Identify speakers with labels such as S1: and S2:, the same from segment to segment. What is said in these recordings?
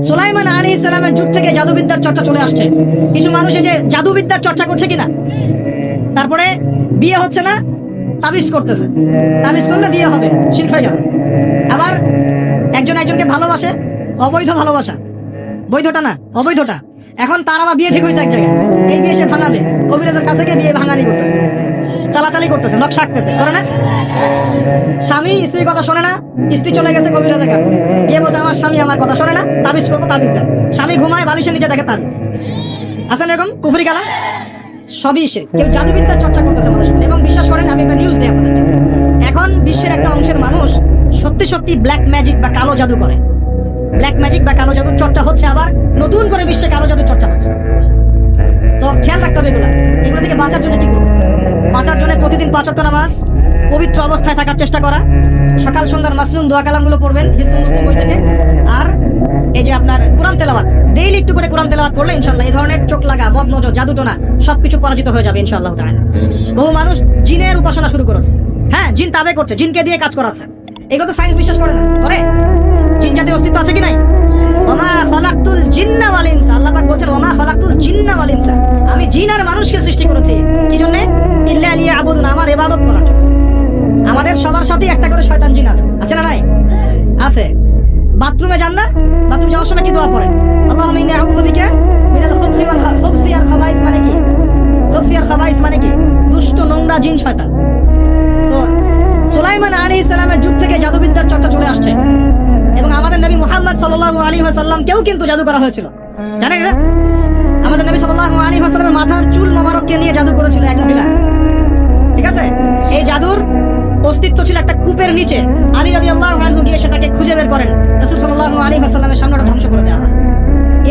S1: সুলাইমান আলাইহিস সালামের যুগ থেকে জাদুবিদ্যার চর্চা চলে আসছে। কিছু মানুষ এই যে জাদুবিদ্যার চর্চা করছে কিনা, তারপরে বিয়ে হচ্ছে না, তাবিজ করতেছে, তাবিজ করলে বিয়ে হবে, শিরক হয়ে গেল। আবার একজন একজনকে ভালোবাসে, অবৈধ ভালোবাসা, বৈধটা না অবৈধটা। এখন তার আবার বিয়ে ঠিক হয়েছে এক জায়গায়, এই বিয়ে সে ভাঙাবে, কবিরাজের কাছে গিয়ে বিয়ে ভাঙানি করতেছে, চালাচালি করতেছে, নকশা আঁকতেছে, করে না? স্বামী স্ত্রীর কথা শোনে না, স্ত্রী চলে গেছে কবিরাজের কাছে, গিয়ে বলছে আমার স্বামী আমার কথা শোনে না, তাবিজ করবো, তাবিজ দেন। স্বামী ঘুমায়, বালিশের নিচে দেখে তাবিজ। আছেন এরকম কুফরি কালা? সবই সে কেউ জাদুবিদ্যার চর্চা করতেছে মানুষের। এবং বিশ্বাস করেন, আমি একটা নিউজ দিই আপনাদেরকে, এখন বিশ্বের একটা অংশের মানুষ সত্যি সত্যি ব্ল্যাক ম্যাজিক বা কালো জাদু করে। ব্ল্যাক ম্যাজিক বা কালো জাদুর চর্চা হচ্ছে, আবার নতুন করে বিশ্বে কালো জাদুর চর্চা হচ্ছে। তো খেয়াল রাখতে হবে এগুলো থেকে বাঁচার জন্য কি করবো? বাঁচার জন্য প্রতিদিন 5 ওয়াক্ত নামাজ, পবিত্র অবস্থায় থাকার চেষ্টা করা, সকাল সন্ধ্যার মাসনুন দোয়া কালামগুলো পড়বেন হিজবুল মুসলিম বই থেকে। আর এই যে আপনার কোরআন তেলাওয়াত, ডেইলি একটু করে কোরআন তেলাওয়াত করলে ইনশাআল্লাহ এই ধরনের চোখ লাগা, বদনজর, জাদুটোনা সবকিছু পরাজিত হয়ে যাবে ইনশাআল্লাহ তাআলা। বহু মানুষ জিনের উপাসনা শুরু করেছে, হ্যাঁ, জিন তাবে করছে, জিনকে দিয়ে কাজ করাচ্ছে। এগুলো তো সায়েন্স বিশ্বাস করে না, করে? জিন জাতির অস্তিত্ব আছে কি নাই? ওমা খালাকতুল জিন্না ওয়াল ইনসা, আল্লাহ পাক বলেন ওমা খালাকতুল জিন্না ওয়াল ইনসা, আমি জিন আর মানুষকে সৃষ্টি করেছি কি জন্য? ইল্লা লিয়াবুদুন, আমার ইবাদত করার জন্য। আমাদের সবার সাথে একটা করে শয়তান জিন আছে, আছে না নাই? আছে। বাথরুমে যান না, বাথরুম যাওয়ার সময় কি দোয়া পড়েন? আল্লাহুম্মা ইন্নী আউযু বিকা মিনাল খুবসি ওয়াল খুবসি আর খাবাইস, মানে কি? খুবসি আর খাবাইস মানে কি? দুষ্ট নোংরা জিন শয়তান। তো সুলাইমান আলাইহিস সালামের যুগ থেকে জাদুবিদ্যার চর্চা চলে আসছে। এবং আমাদের নবী মুহাম্মদ সাল্লাল্লাহু আলাইহি ওয়াসাল্লামকেও কিন্তু জাদু করা হয়েছিল, জানেন এটা? আমাদের নবী সাল্লাল্লাহু আলাইহি ওয়াসাল্লামের মাথার চুল মোবারককে নিয়ে জাদু করেছিল এক মহিলা, ঠিক আছে? এই জাদুর অস্তিত্ব ছিল একটা কূপের নিচে। আলী রাদিয়াল্লাহু আনহু গিয়ে সেটাকে খুঁজে বের করেন, রাসূল সাল্লাল্লাহু আলাইহি ওয়াসাল্লামের সামনে ওটা ধ্বংস করে দেওয়া হয়।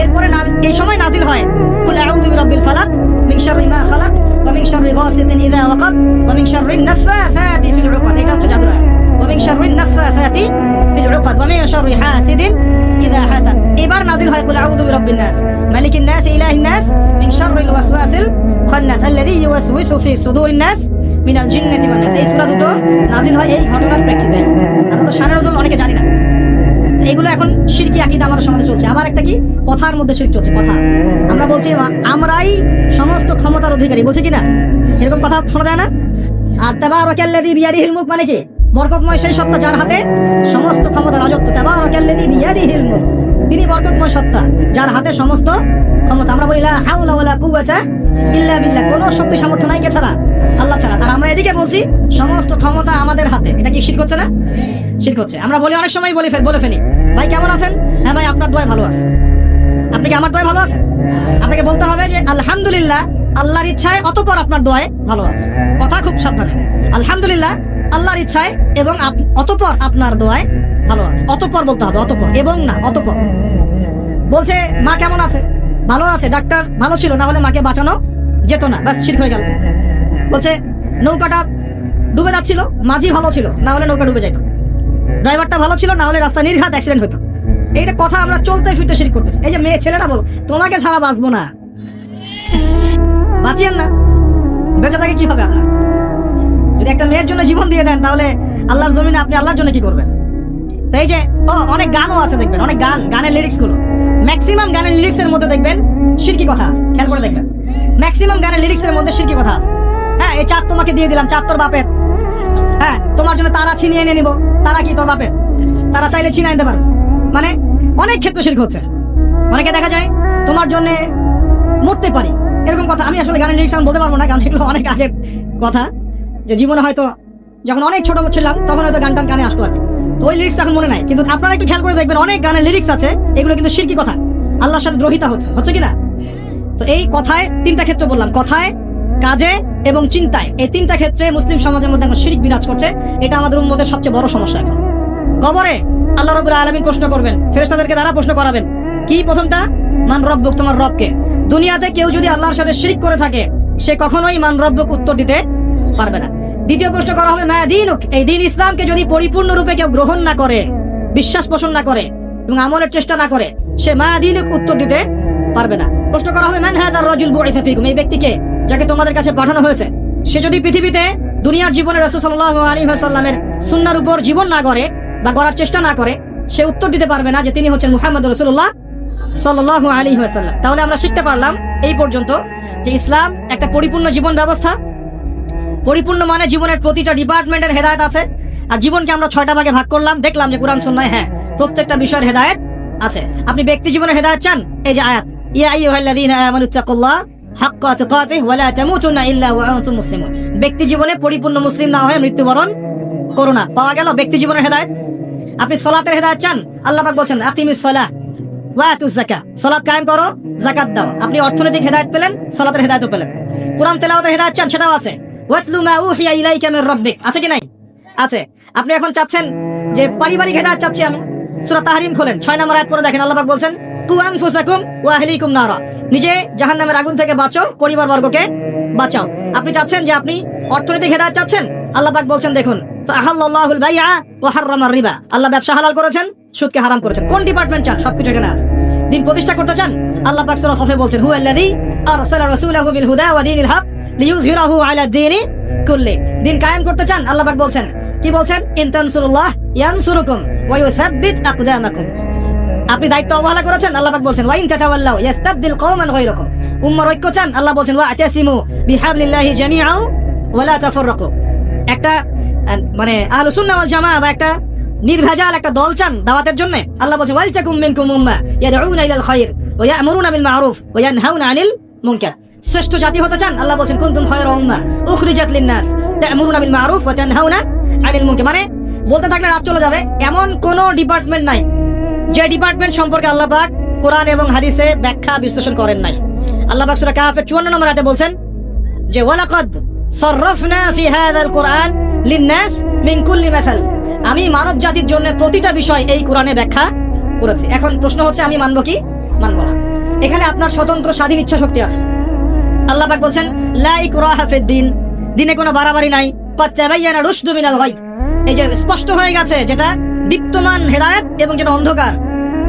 S1: এরপরে এই সময় নাজিল হয় কুল আউযু বিরাব্বিল ফালাক মিন শাররি মা খালাক ওয়া মিন শাররি গাসিকিন ইযা ওয়াকাব ওয়া মিন শাররিন নাফাসাতি ফিল উকাদ। এটা হচ্ছে জাদুর আয়াত। ওয়া মিন শাররিন নাফাসাতি ফিল উকাদ ওয়া মিন শাররি হাসিদিন ইযা হাসাদ। এবার নাজিল হয় কুল আউযু বিরাব্বিন নাস মালিকিন নাস ইলাহিন নাস মিন শাররিল ওয়াসওয়াসিল খান্নাস আল্লাযী ইউওয়াসওয়িসু ফি সুদুরিন নাস মিনাল জিন্নাতি ওয়ান নাস। এই সূরা দুটো নাজিল হয় এই ঘটনার প্রেক্ষিতে। আমরা তো শানে নজুল অনেকে জানি না। এইগুলো এখন শিরকি আকীদা আমাদের সমাজে চলছে। আবার একটা কি, কথার মধ্যে শিরক চলছে। কথা আমরা বলছি আমরাই সমস্ত ক্ষমতার অধিকারী, বলছে কি না? এরকম কথা শোনা যায় না? আর তাবারাকাল্লাযী বিয়াদিহিল মুলক মানে কি? বরকতময় সেই সত্তা যার হাতে সমস্ত ক্ষমতা, রাজত্ব। তাবারাকাল্লাযী বিয়াদিহিল মুলক, তিনি বরকতময় সত্তা যার হাতে সমস্ত ক্ষমতা। আমরা বলি লা হাওলা ওয়ালা কুওয়াতা ইল্লা বিল্লাহ, কোনো শক্তি সামর্থ্য নাই কে ছাড়া? আল্লাহ ছাড়া। আর আমরা এদিকে বলছি সমস্ত ক্ষমতা আমাদের হাতে। এটা কি শিরক হচ্ছে না? শিরক হচ্ছে। আমরা বলি, অনেক সময় বলে ফেলি, ভাই কেমন আছেন? হ্যাঁ ভাই, আপনার দোয়ায় ভালো আছে। আপনি কি আমার দোয়ায় ভালো আছেন? আপনাকে বলতে হবে যে আলহামদুলিল্লাহ, আল্লাহর ইচ্ছায়, অতঃপর আপনার দোয়ায় ভালো আছে। কথা খুব সাবধানে। আলহামদুলিল্লাহ, আল্লাহর ইচ্ছায়, এবং অতঃপর আপনার দোয়ায় ভালো আছে। অতঃপর বলতে হবে, অতঃপর, এবং না, অতঃপর। বলছে মা কেমন আছে? ভালো আছে, ডাক্তার ভালো ছিল, না হলে মাকে বাঁচানো যেত না, ব্যাস শিরক হয়ে গেল। বলছে নৌকাটা ডুবে যাচ্ছিল, মাঝি ভালো ছিল, না হলে নৌকা ডুবে যেত। ড্রাইভারটা ভালো ছিল, না হলে রাস্তা নির্ঘাত অ্যাক্সিডেন্ট হতো। এইটা কথা আমরা চলতে ফিরতে শিরক করতেছি। এই যে মেয়ে ছেলেটা বল তোমাকে ছাড়া বাঁচবো না, বাঁচিয়েন না, বেঁচে থাকে কি হবে আপনার? যদি একটা মেয়ের জন্য জীবন দিয়ে দেন, তাহলে আল্লাহর জমিনে আপনি আল্লাহর জন্য কি করবেন? তো এই যে অনেক গানও আছে, দেখবেন অনেক গানের লিরিক্স গুলো, ম্যাক্সিমাম গানের লিরিক্স এর মধ্যে দেখবেন শিরকি কথা আছে। খেয়াল করে দেখবেন, ম্যাক্সিমাম গানের লিরিক্স এর মধ্যে শিরকি কথা আছে। হ্যাঁ, এই চাঁদ তোমাকে দিয়ে দিলাম, চাঁদ তোর বাপের। হ্যাঁ, তোমার জন্য তারা ছিনিয়ে এনে নিব, তারা কি তোর বাপের? তারা চাইলে ছিনিয়ে নিতে পারবে। মানে অনেক ক্ষেত্রে শিরক হচ্ছে। অনেকে দেখা যায় তোমার জন্য মরতে পারি, এরকম কথা। আমি আসলে গানের লিরিক্স আমি বলতে পারবো না, কারণ এগুলো অনেক আগের কথা। যে জীবনে হয়তো যখন অনেক ছোট ছিলাম তখন হয়তো গান টান কানে আসতো আর কি, তো ওই লিরিক্স এখন মনে নাই। কিন্তু আপনারা একটু খেয়াল করে দেখবেন, অনেক গানের লিরিক্স আছে, এগুলো কিন্তু শিরকি কথা, আল্লাহর সাথে দ্রোহিতা হচ্ছে কি না? তো এই কথায় 3টা ক্ষেত্র বললাম, কথায়, কাজে এবং চিন্তায়। এই 3টা ক্ষেত্রে মুসলিম সমাজের মধ্যে এখন শিরক বিরাজ করছে। এটা আমাদের উম্মতের সবচেয়ে বড় সমস্যা। এখন কবরে আল্লাহ রাব্বুল আলামিন প্রশ্ন করবেন, ফেরেশতাদেরকে দ্বারা প্রশ্ন করাবেন। কি? প্রথমটা মান রব্বুক, তোমার রবকে। দুনিয়াতে কেউ যদি আল্লাহর সাথে শিরক করে থাকে, সে কখনোই মান রব্বুক উত্তর দিতে পারবে না। দ্বিতীয় প্রশ্ন করা হবে মা দীনুক, এই দিন ইসলামকে যদি পরিপূর্ণরূপে কেউ গ্রহণ না করে, বিশ্বাস পোষণ না করে এবং আমলের চেষ্টা না করে, সে মা দীনুক উত্তর দিতে পারবে না। প্রশ্ন করা হবে মান হাযার রাজুল বুইসা ফীকুম, এই ব্যক্তিকে যাকে তোমাদের কাছে পাঠানো হয়েছে, সে যদি পৃথিবীতে দুনিয়ার জীবনে রাসূল সাল্লাল্লাহু আলাইহি ওয়াসাল্লামের সুন্নাহর উপর জীবন না গড়ে বা গড়ার চেষ্টা না করে, সে উত্তর দিতে পারবে না যে তিনি হচ্ছেন মুহাম্মদ রাসূলুল্লাহ সাল্লাল্লাহু আলাইহি ওয়াসাল্লাম। তাহলে আমরা শিখতে পারলাম এই পর্যন্ত যে ইসলাম একটা পরিপূর্ণ জীবন ব্যবস্থা, পরিপূর্ণ মানে জীবনের প্রতিটা ডিপার্টমেন্টের হেদায়েত আছে। আর জীবনকে আমরা 6টা ভাগে ভাগ করলাম, দেখলাম যে কুরআন সুন্নাহয় হ্যাঁ প্রত্যেকটা বিষয়ের হেদায়েত আছে। আপনি ব্যক্তি জীবনের হেদায়েত চান, এই যে আয়াত, ইয়া আইয়ুহাল্লাযীনা আমানুত্তাকুল্লাহ হাক্কা তুকাতিহি ওয়া লা তামুতুন্না ইল্লা ওয়া আনতুম মুসলিমুন। ব্যক্তি জীবনে পরিপূর্ণ মুসলিম না হয়ে মৃত্যুবরণ করো না, পাওয়া গেল ব্যক্তি জীবনের হেদায়েত। আপনি সালাতের হেদায়েত চান, আল্লাহ পাক বলছেন আকিমিস সালাহ ওয়া আতুজ যাকাত, সালাত কায়েম করো, যাকাত দাও। আপনি অর্থনৈতিক হেদায়েত পেলেন, সালাতের হেদায়েতও পেলেন। কুরআন তেলাওয়াতের হেদায়েত চান, সেটাও আছে, ওয়াতলু মা উহিয়া ইলাইকা মির রাব্বিক, আছে কি নাই? আছে। আপনি এখন চাচ্ছেন যে পারিবারিক হেদায়েত চাচ্ছি আমি, সূরা তাহরিম খোলেন 6 নম্বর আয়াত পড়ে দেখেন, আল্লাহ পাক বলছেন কু আনফুসাকুম ওয়া আহলিকুম নারা, নিজে জাহান্নামের আগুন থেকে বাঁচাও, পরিবার বর্গকে বাঁচাও। আপনি চাচ্ছেন যে আপনি অর্থনৈতিক হেদায়েত চাচ্ছেন, আল্লাহ পাক বলছেন দেখুন ফাআহাল্লাহুল বাইআ ওয়া হাররামার রিবা, আল্লাহ ব্যবসা হালাল করেছেন, সুদকে হারাম করেছেন। কোন ডিপার্টমেন্ট চান? সবকিছু এখানে আছে। দিন প্রতিষ্ঠা করতে চান, আল্লাহ পাক সূরা সফে বলছেন হুয়াল্লাযী আরসালা রাসূলাহু বিল হুদা ওয়া দীনিল হক লিইয়ুযহিরাহু আলা দীনি কুল্লি, দিন কায়েম করতে চান, আল্লাহ পাক বলছেন, কি বলছেন? ইন তানসুরুল্লাহ ইয়ানসুরুকুম ওয়া ইউসাব্বিত আকদামাকুম। আপনি দায়িত্ব অবহেলা করেছেন, আল্লাহ পাক বলছেন ওয়া ইন তাতাওয়াল্লাউ ইস্তাবদিল কওমান গায়রাকুম। উম্মার ঐক্য চান, আল্লাহ বলছেন ওয়া আতাসিমু বিহাবলিল্লাহি জামিআন ওয়া লা তাফাররাকু। একটা মানে আহলুস সুন্নাহ ওয়াল জামাআহ বা একটা নির্ভেজাল একটা দল চান দাওয়াতের জন্য, আল্লাহ বলছেন ওয়াল তাকুম মিনকুম উম্মাহ ইয়াদউনা ইলাল খায়র ওয়া ইয়া'মুরুনা বিল মা'রুফ ওয়া ইয়ানহাউনা আনিল মুনকার। শ্রেষ্ঠ জাতি হতে চান, আল্লাহ বলছেন কুনতুম খায়রা উম্মাহ উখরিজাত লিন-নাস তা'মুরুনা বিল মা'রুফ ওয়া তানহাউনা আনিল মুনকার। মানে বলতে থাকলে রাত চলে যাবে, এমন কোন ডিপার্টমেন্ট নাই যে ডিপার্টমেন্ট সম্পর্কে আল্লাহ পাক কোরআন এবং হাদিসে ব্যাখ্যা বিশ্লেষণ করেন নাই। আল্লাহ পাক সূরা কাহফের 54 নম্বর আয়াতে বলছেন যে ওয়ালাকাদ সাররাফনা ফি হাযাল কুরআন লিন-নাস মিন কুল্লি মাসাল, আমি মানব জাতির জন্য প্রতিটা বিষয় এই কোরআনে ব্যাখ্যা করেছি। এখন প্রশ্ন হচ্ছে আমি মানব কি মানব না? এখানে আপনার স্বতন্ত্র স্বাধীন ইচ্ছা শক্তি আছে। আল্লাহ পাক বলছেন লা ইকরাহা ফিদ-দীন, দিনে কোনো বাড়াবাড়ি নাই, ক্বাদ তাবায়্যানা রুশদু মিনাল গায়, এই যে স্পষ্ট হয়ে গেছে যেটা দীপ্তমান হেদায়েত এবং যেটা অন্ধকার,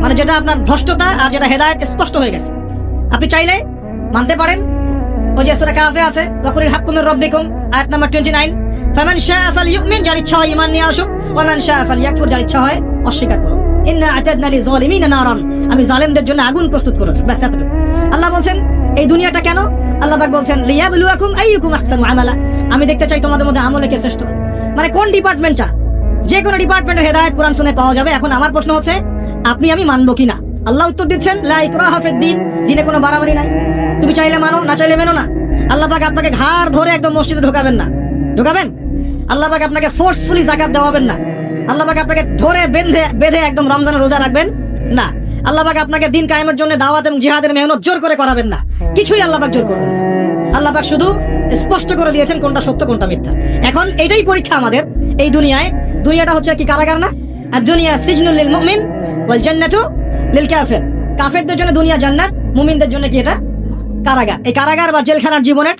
S1: মানে যেটা আপনার ভ্রষ্টতা আর যেটা হেদায়েত স্পষ্ট হয়ে গেছে। আপনি চাইলে মানতে পারেন, ওই যে সূরা কাহফে আছে ওয়াকুলিল হাক্কু মির রাব্বিকুম আয়াত নাম্বার 29, ফামান শাআ ফালইউমিন, যার ইচ্ছা হয় ঈমান নিয়ে আসুক, ওয়া মান শাআ ফালইয়াকফুর, যার ইচ্ছা হয় অস্বীকার করুক। ইন্না আ'তাদনা লিযালিমিনা নারান, আমি জালেমদের জন্য আগুন প্রস্তুত করেছি। ব্যাস এতটুকু। আল্লাহ বলছেন এই দুনিয়াটা কেন? আল্লাহ পাক বলছেন লিয়াবলুয়াকুম আইয়ুকুম আহসানু আমালা, আমি দেখতে চাই তোমাদের মধ্যে আমলে কে শ্রেষ্ঠ। মানে কোন ডিপার্টমেন্ট চান? যে কোনো ডিপার্টমেন্টের হেদায়েত কোরআন শুনে পাওয়া যাবে। এখন আমার প্রশ্ন হচ্ছে আপনি আমি মানবো কিনা? আল্লাহ উত্তর দিচ্ছেন লা ইকরাহা ফিদ-দীন, দিনে কোনো বাড়াবাড়ি নাই, তুমি চাইলে মানো, না চাইলে মেনো না। আল্লাহ পাক আপনাকে ঘাড় ধরে একদম মসজিদে ঢোকাবেন না, ঢোকাবেন? আল্লাহ পাক আপনাকে ফোর্সফুলি যাকাত দেওয়াবেন না। আল্লাহ পাক আপনাকে ধরে বেঁধে একদম রমজানের রোজা রাখবেন না। আল্লাহ পাক আপনাকে দিন কায়েমের জন্য দাওয়াত এবং জিহাদের মেহনত জোর করে করাবেন না। কিছুই আল্লাহ পাক জোর করবেন না। আল্লাহ পাক শুধু স্পষ্ট করে দিয়েছেন কোনটা সত্য কোনটা মিথ্যা। এখন এটাই পরীক্ষা আমাদের এই দুনিয়ায়। দুনিয়াটা হচ্ছে কি কারাগার না? আর দুনিয়া সিজনুল লিল মুমিন ওয়াল জান্নাতু লিল কাফির, কাফেরদের জন্য দুনিয়া জান্নাত, মুমিনদের জন্য কি এটা কারাগার। এই কারাগার বা জেলখানার জীবনের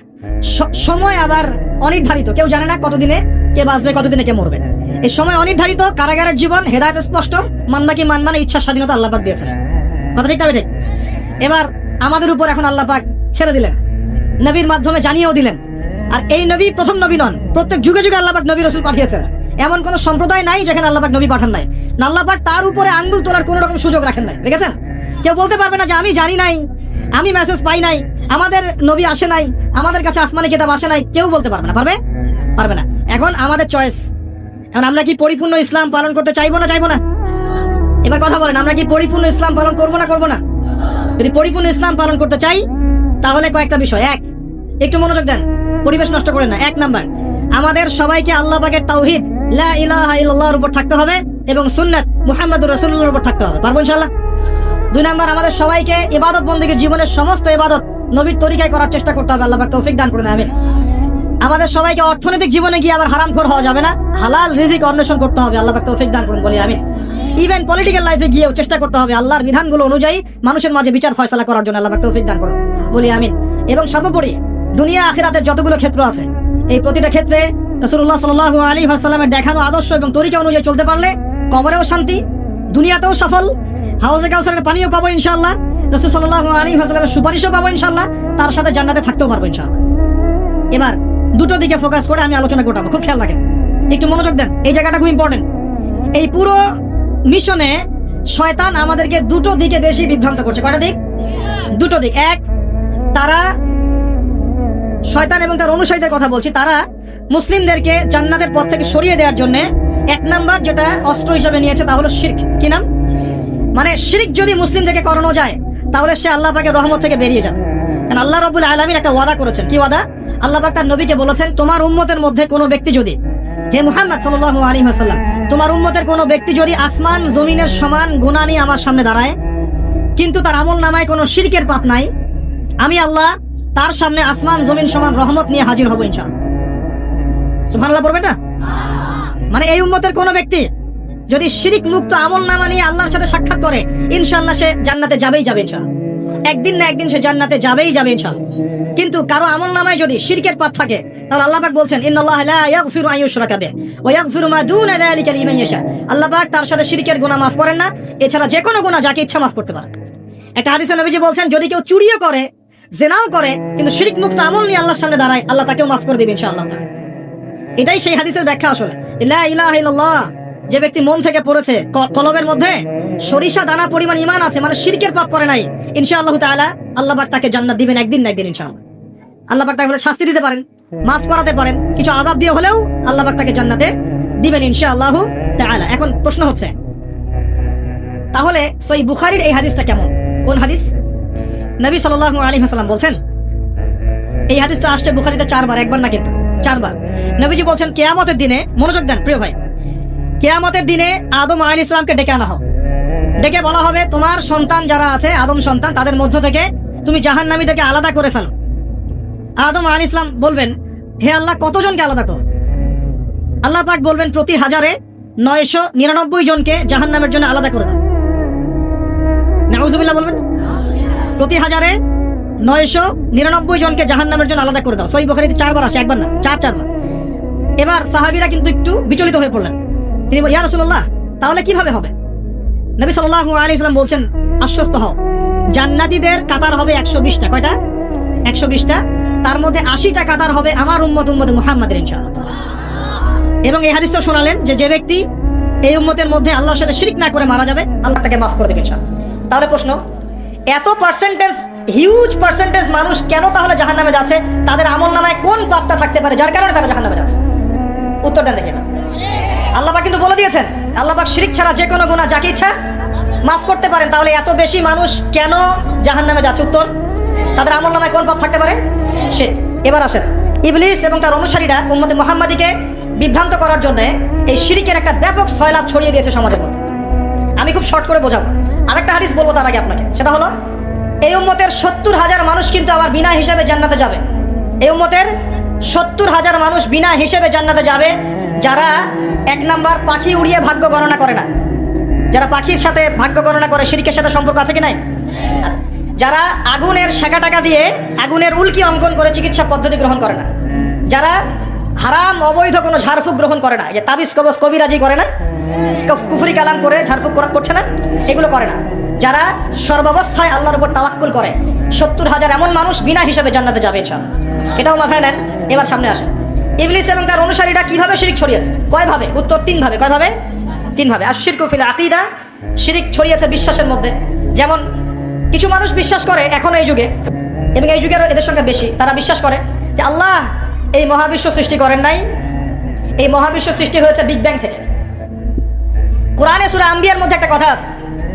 S1: সময় আবার অনির্ধারিত, কেউ জানে না কতদিনে কে বাঁচবে, কতদিনে কে মরবে। এই সময় অনির্ধারিত, কারাগারের জীবন, হেদায়েত স্পষ্ট, মানবা কি মানবা না ইচ্ছার স্বাধীনতা আল্লাহ পাক দিয়েছেন। কথা ঠিক না ঠিক? এবার আমাদের উপর এখন আল্লাহ পাক ছেড়ে দিলেন, নবীর মাধ্যমে জানিয়েও দিলেন। আর এই নবী প্রথম নবী নন, প্রত্যেক যুগে যুগে আল্লাহ পাক নবী রাসূল পাঠিয়েছেন। এমন কোন সম্প্রদায় নাই যেখানে আল্লাহ পাক নবী পাঠান নাই। না আল্লাহ পাক তার উপরে আঙ্গুল তোলার কোনো রকম সুযোগ রাখেন নাই। দেখেছেন? কেউ বলতে পারবে না যে আমি জানি নাই, আমি মেসেজ পাই নাই, আমাদের নবী আসে নাই, আমাদের কাছে আসমানি কিতাব আসে নাই। কেউ বলতে পারবে না। পারবে না। এখন আমাদের চয়েস। এখন আমরা কি পরিপূর্ণ ইসলাম পালন করতে চাইবো না চাইবো না? এবার কথা বলেন, আমরা কি পরিপূর্ণ ইসলাম পালন করবো না করবো না? যদি পরিপূর্ণ ইসলাম পালন করতে চাই তাহলে কয়েকটা বিষয়। এক, একটু মনোযোগ দেন, পরিবেশ নষ্ট করেন না। 1 নাম্বার, আমাদের সবাইকে আল্লাহ পাকের তাওহীদ লা ইলাহা ইল্লাল্লাহর উপর থাকতে হবে এবং সুন্নাত মুহাম্মদুর রাসূলুল্লাহর উপর থাকতে হবে। পারবো ইনশাআল্লাহ? 2 নাম্বার, আমাদের সবাইকে ইবাদত বন্দেগীর জীবনের সমস্ত ইবাদত নবীর তরিকায় করার চেষ্টা করতে হবে। আল্লাহ পাক তৌফিক দান করুন, আমিন। আমাদের সবাইকে অর্থনৈতিক জীবনে গিয়ে আবার হারামখোর হওয়া যাবে না, হালাল রিজিক অন্বেষণ করতে হবে। আল্লাহ পাক তৌফিক দান করুন, বলি আমিন। ইভেন পলিটিক্যাল লাইফে গিয়েও চেষ্টা করতে হবে আল্লাহর বিধানগুলো অনুযায়ী মানুষের মাঝে বিচার ফয়সালা করার জন্য। আল্লাহ পাক তৌফিক দান করুন, বলি আমিন। এবং সর্বোপরি দুনিয়া আখিরাতের যতগুলো ক্ষেত্র আছে, এই প্রতিটা ক্ষেত্রে রাসূলুল্লাহ সাল্লাল্লাহু আলাইহি ওয়াসাল্লামের দেখানো আদর্শ এবং তরিকা অনুযায়ী চলতে পারলে কবরেও শান্তি, দুনিয়াতেও সফল, হাউজে কাউসারের পানিও পাবো ইনশাআল্লাহ, রাসূল সাল্লাল্লাহু আলাইহি ওয়াসাল্লামের সুপারিশও পাবো ইনশাআল্লাহ, তার সাথে জান্নাতে থাকতেও পারবো ইনশাআল্লাহ। এবার দুটো দিকে ফোকাস করে আমি আলোচনা করব, খুব খেয়াল রাখেন, একটু মনোযোগ দেন, এই জায়গাটা খুব ইম্পর্টেন্ট। এই পুরো মিশনে শয়তান আমাদেরকে দুটো দিকে বেশি বিভ্রান্ত করছে। কয়টা দিক? দুটো দিক। এক, তারা শয়তান এবং তার অনুসারীদের কথা বলছি, তারা মুসলিমদেরকে জান্নাতের পথ থেকে সরিয়ে দেওয়ার জন্য এক নাম্বার যেটা অস্ত্র হিসেবে নিয়েছে তা হলো শিরক। কি নাম? মানে শিরক যদি মুসলিমদেরকে করানো যায় তাহলে সে আল্লাহ পাকের রহমত থেকে বেরিয়ে যাবে। কারণ আল্লাহ রাব্বুল আলামিন একটা ওয়াদা করেছেন। কি ওয়াদা? আল্লাহ পাক তার নবীকে বলেছেন, তোমার উম্মতের মধ্যে কোনো ব্যক্তি যদি, হে মুহাম্মদ সাল্লাল্লাহু আলাইহি ওয়াসাল্লাম, তোমার উম্মতের কোনো ব্যক্তি যদি আসমান জমিনের সমান গুনাহ নিয়ে আমার সামনে দাঁড়ায় কিন্তু তার আমল নামায় কোনো শিরকের পাপ নাই, আমি আল্লাহ তার সামনে আসমান জমিন সমান রহমত নিয়ে হাজির হব ইনশাআল্লাহ। সুবহানাল্লাহ পড়বেন না? মানে এই উম্মতের কোনো ব্যক্তি যদি শিরক মুক্ত আমল নামা নিয়ে আল্লাহর সাথে সাক্ষাৎ করে, ইনশাআল্লাহ সে জান্নাতে যাবেই যাবে ইনশাআল্লাহ। একদিন না একদিন সে জান্নাতে যাবেই যাবে ইনশাআল্লাহ। কিন্তু কারো আমল নামায় যদি শিরকের পাপ থাকে তাহলে আল্লাহ পাক বলছেন, ইন্নাল্লাহা লা ইয়াগফিরু আন ইউশরাকা বিহি ওয়া ইয়াগফিরু মা দুনা যালিকা লিমান ইয়াশা। আল্লাহ পাক তার সাথে শিরকের গুনাহ মাফ করেন না, এছাড়া যে কোনো গুনাহ যাকে ইচ্ছা মাফ করতে পারেন। একটা হাদিসে নবীজি বলছেন, যদি কেউ চুরিও করে, জিনাও করে, কিন্তু শিরক মুক্ত আমল নিয়ে আল্লাহর সামনে দাঁড়ায়, আল্লাহ তাকেও মাফ করে দিবেন ইনশাআল্লাহ। এটাই সেই হাদিসের ব্যাখ্যা। আসলে লা ইলাহা ইল্লাল্লাহ, যে ব্যক্তি মন থেকে পড়েছে, কলবের মধ্যে সরিষা দানা পরিমাণ ঈমান আছে, মানে শিরকের পাপ করে নাই, ইনশাআল্লাহ তাআলা আল্লাহ পাক তাকে জান্নাত দিবেন একদিন না একদিন ইনশাআল্লাহ। আল্লাহ পাক তাকে শাস্তি দিতে পারেন, মাফ করাতে পারেন, কিছু আযাব দিয়ে হলেও আল্লাহ পাক তাকে জান্নাতে দিবেন ইনশাআল্লাহ তাআলা। এখন প্রশ্ন হচ্ছে, তাহলে সহিহ বুখারীর এই হাদিসটা কেমন? কোন হাদিস? নবী সাল্লাল্লাহু আলাইহি ওয়াসাল্লাম বলছেন, এই হাদিসটা আসছে বুখারীতে 4 বার, একবার না কিন্তু 4 বার। নবীজি বলছেন, কিয়ামতের দিনে, মনোযোগ দেন প্রিয় ভাই, কিয়ামতের দিনে আদম আলাইহিস সালামকে ডেকে আনা হবে। ডেকে বলা হবে, তোমার সন্তান যারা আছে, আদম সন্তান, তাদের মধ্য থেকে তুমি জাহান্নামীদেরকে আলাদা করে ফেলো। আদম আলাইহিস সালাম বলবেন, হে আল্লাহ, কতজনকে আলাদা করো? আল্লাহ পাক বলবেন, প্রতি 1000-এ 999 জনকে জাহান্নামের জন্য আলাদা করে দাও। নাউজুবিল্লাহ বলবেন। প্রতি 1000-এ 999 জনকে জাহান্নামের জন্য আলাদা করে দাও। সহিহ বুখারীতে 4 বার আসে, একবার না, 4 বার। এবার সাহাবীরা কিন্তু একটু বিচলিত হয়ে পড়লেন। তিনি বলেন, ইয়া রাসূলুল্লাহ, তাহলে কিভাবে হবে? নবী সাল্লাল্লাহু আলাইহি ওয়াসাল্লাম বলছেন, আশ্বস্ত হও, জান্নাতীদের কাতার হবে 120টা। কয়টা? 120টা। তার মধ্যে 80টা কাতার হবে আমার উম্মত মুহাম্মাদের ইনশাআল্লাহ। এবং এই হাদিসটা শোনালেন যে ব্যক্তি এই উম্মতের মধ্যে আল্লাহর সাথে শিরক না করে মারা যাবে, আল্লাহ তাকে মাফ করে দেবেন ইনশাআল্লাহ। তাহলে প্রশ্ন, এত পার্সেন্টেজ, হিউজ পার্সেন্টেজ মানুষ কেন তাহলে জাহান্নামে যাচ্ছে? তাদের আমল নামায় কোন পাপটা থাকতে পারে যার কারণে তারা জাহান্নামে যাচ্ছে? উত্তরটা দেখে না। আল্লাহ পাক কিন্তু বলে দিয়েছেন, আল্লাহ পাক শিরক ছাড়া যে কোনো গুনাহ যাকে ইচ্ছা মাফ করতে পারেন। তাহলে এত বেশি মানুষ কেন জাহান্নামে যাচ্ছে? উত্তর, তাদের আমল নামায় কোন পাপ থাকতে পারে? সে। এবার আসেন, ইবলিস এবং তার অনুসারীরা উম্মতে মুহাম্মাদীকে বিভ্রান্ত করার জন্য এই শিরকের একটা ব্যাপক সয়লাব ছড়িয়ে দিয়েছে সমাজের মধ্যে। আমি খুব শর্ট করে বোঝাবো। আরেকটা হাদিস বলবো তার আগে আপনাকে, সেটা হলো, এই উম্মতের 70,000 মানুষ কিন্তু আবার বিনা হিসাবে জান্নাতে যাবে। এই উম্মতের 70,000 মানুষ বিনা হিসেবে জান্নাতে যাবে, যারা 1 নাম্বার পাখি উড়িয়ে ভাগ্য গণনা করে না। যারা পাখির সাথে ভাগ্য গণনা করে, শিরকের সাথে সম্পর্ক আছে কি নাই? আচ্ছা। যারা আগুনের শাখা টাকা দিয়ে আগুনের উল্কি অঙ্কন করে চিকিৎসা পদ্ধতি গ্রহণ করে না। যারা হারাম অবৈধ কোনো ঝাড়ফুঁক গ্রহণ করে না, যে তাবিজ কবজ কবিরাজি করে না, কুফরি কালাম করে ঝাড়ফুঁক করছে না, এগুলো করে না। যারা সর্বাবস্থায় আল্লাহর উপর তাওয়াক্কুল করে, 70,000 এমন মানুষ বিনা হিসাবে জান্নাতে যাবে ইনশাআল্লাহ। এটাও মাথায় নেন। এবার সামনে আসেন, ইবলিস এবং তার অনুসারীরা কিভাবে শিরক ছড়িয়েছে? কয় ভাবে? উত্তর, 3 ভাবে। কয় ভাবে? 3 ভাবে। আশ-শিরকু ফিল আকীদা, শিরক ছড়িয়েছে বিশ্বাসের মধ্যে। যেমন কিছু মানুষ বিশ্বাস করে এখন এই যুগে, এবং এই যুগেরও এদের সংখ্যা বেশি, তারা বিশ্বাস করে যে আল্লাহ এই মহাবিশ্ব সৃষ্টি করেন নাই, এই মহাবিশ্ব সৃষ্টি হয়েছে বিগ ব্যাং থেকে। কোরআনে সূরা আম্বিয়ার মধ্যে একটা কথা আছে,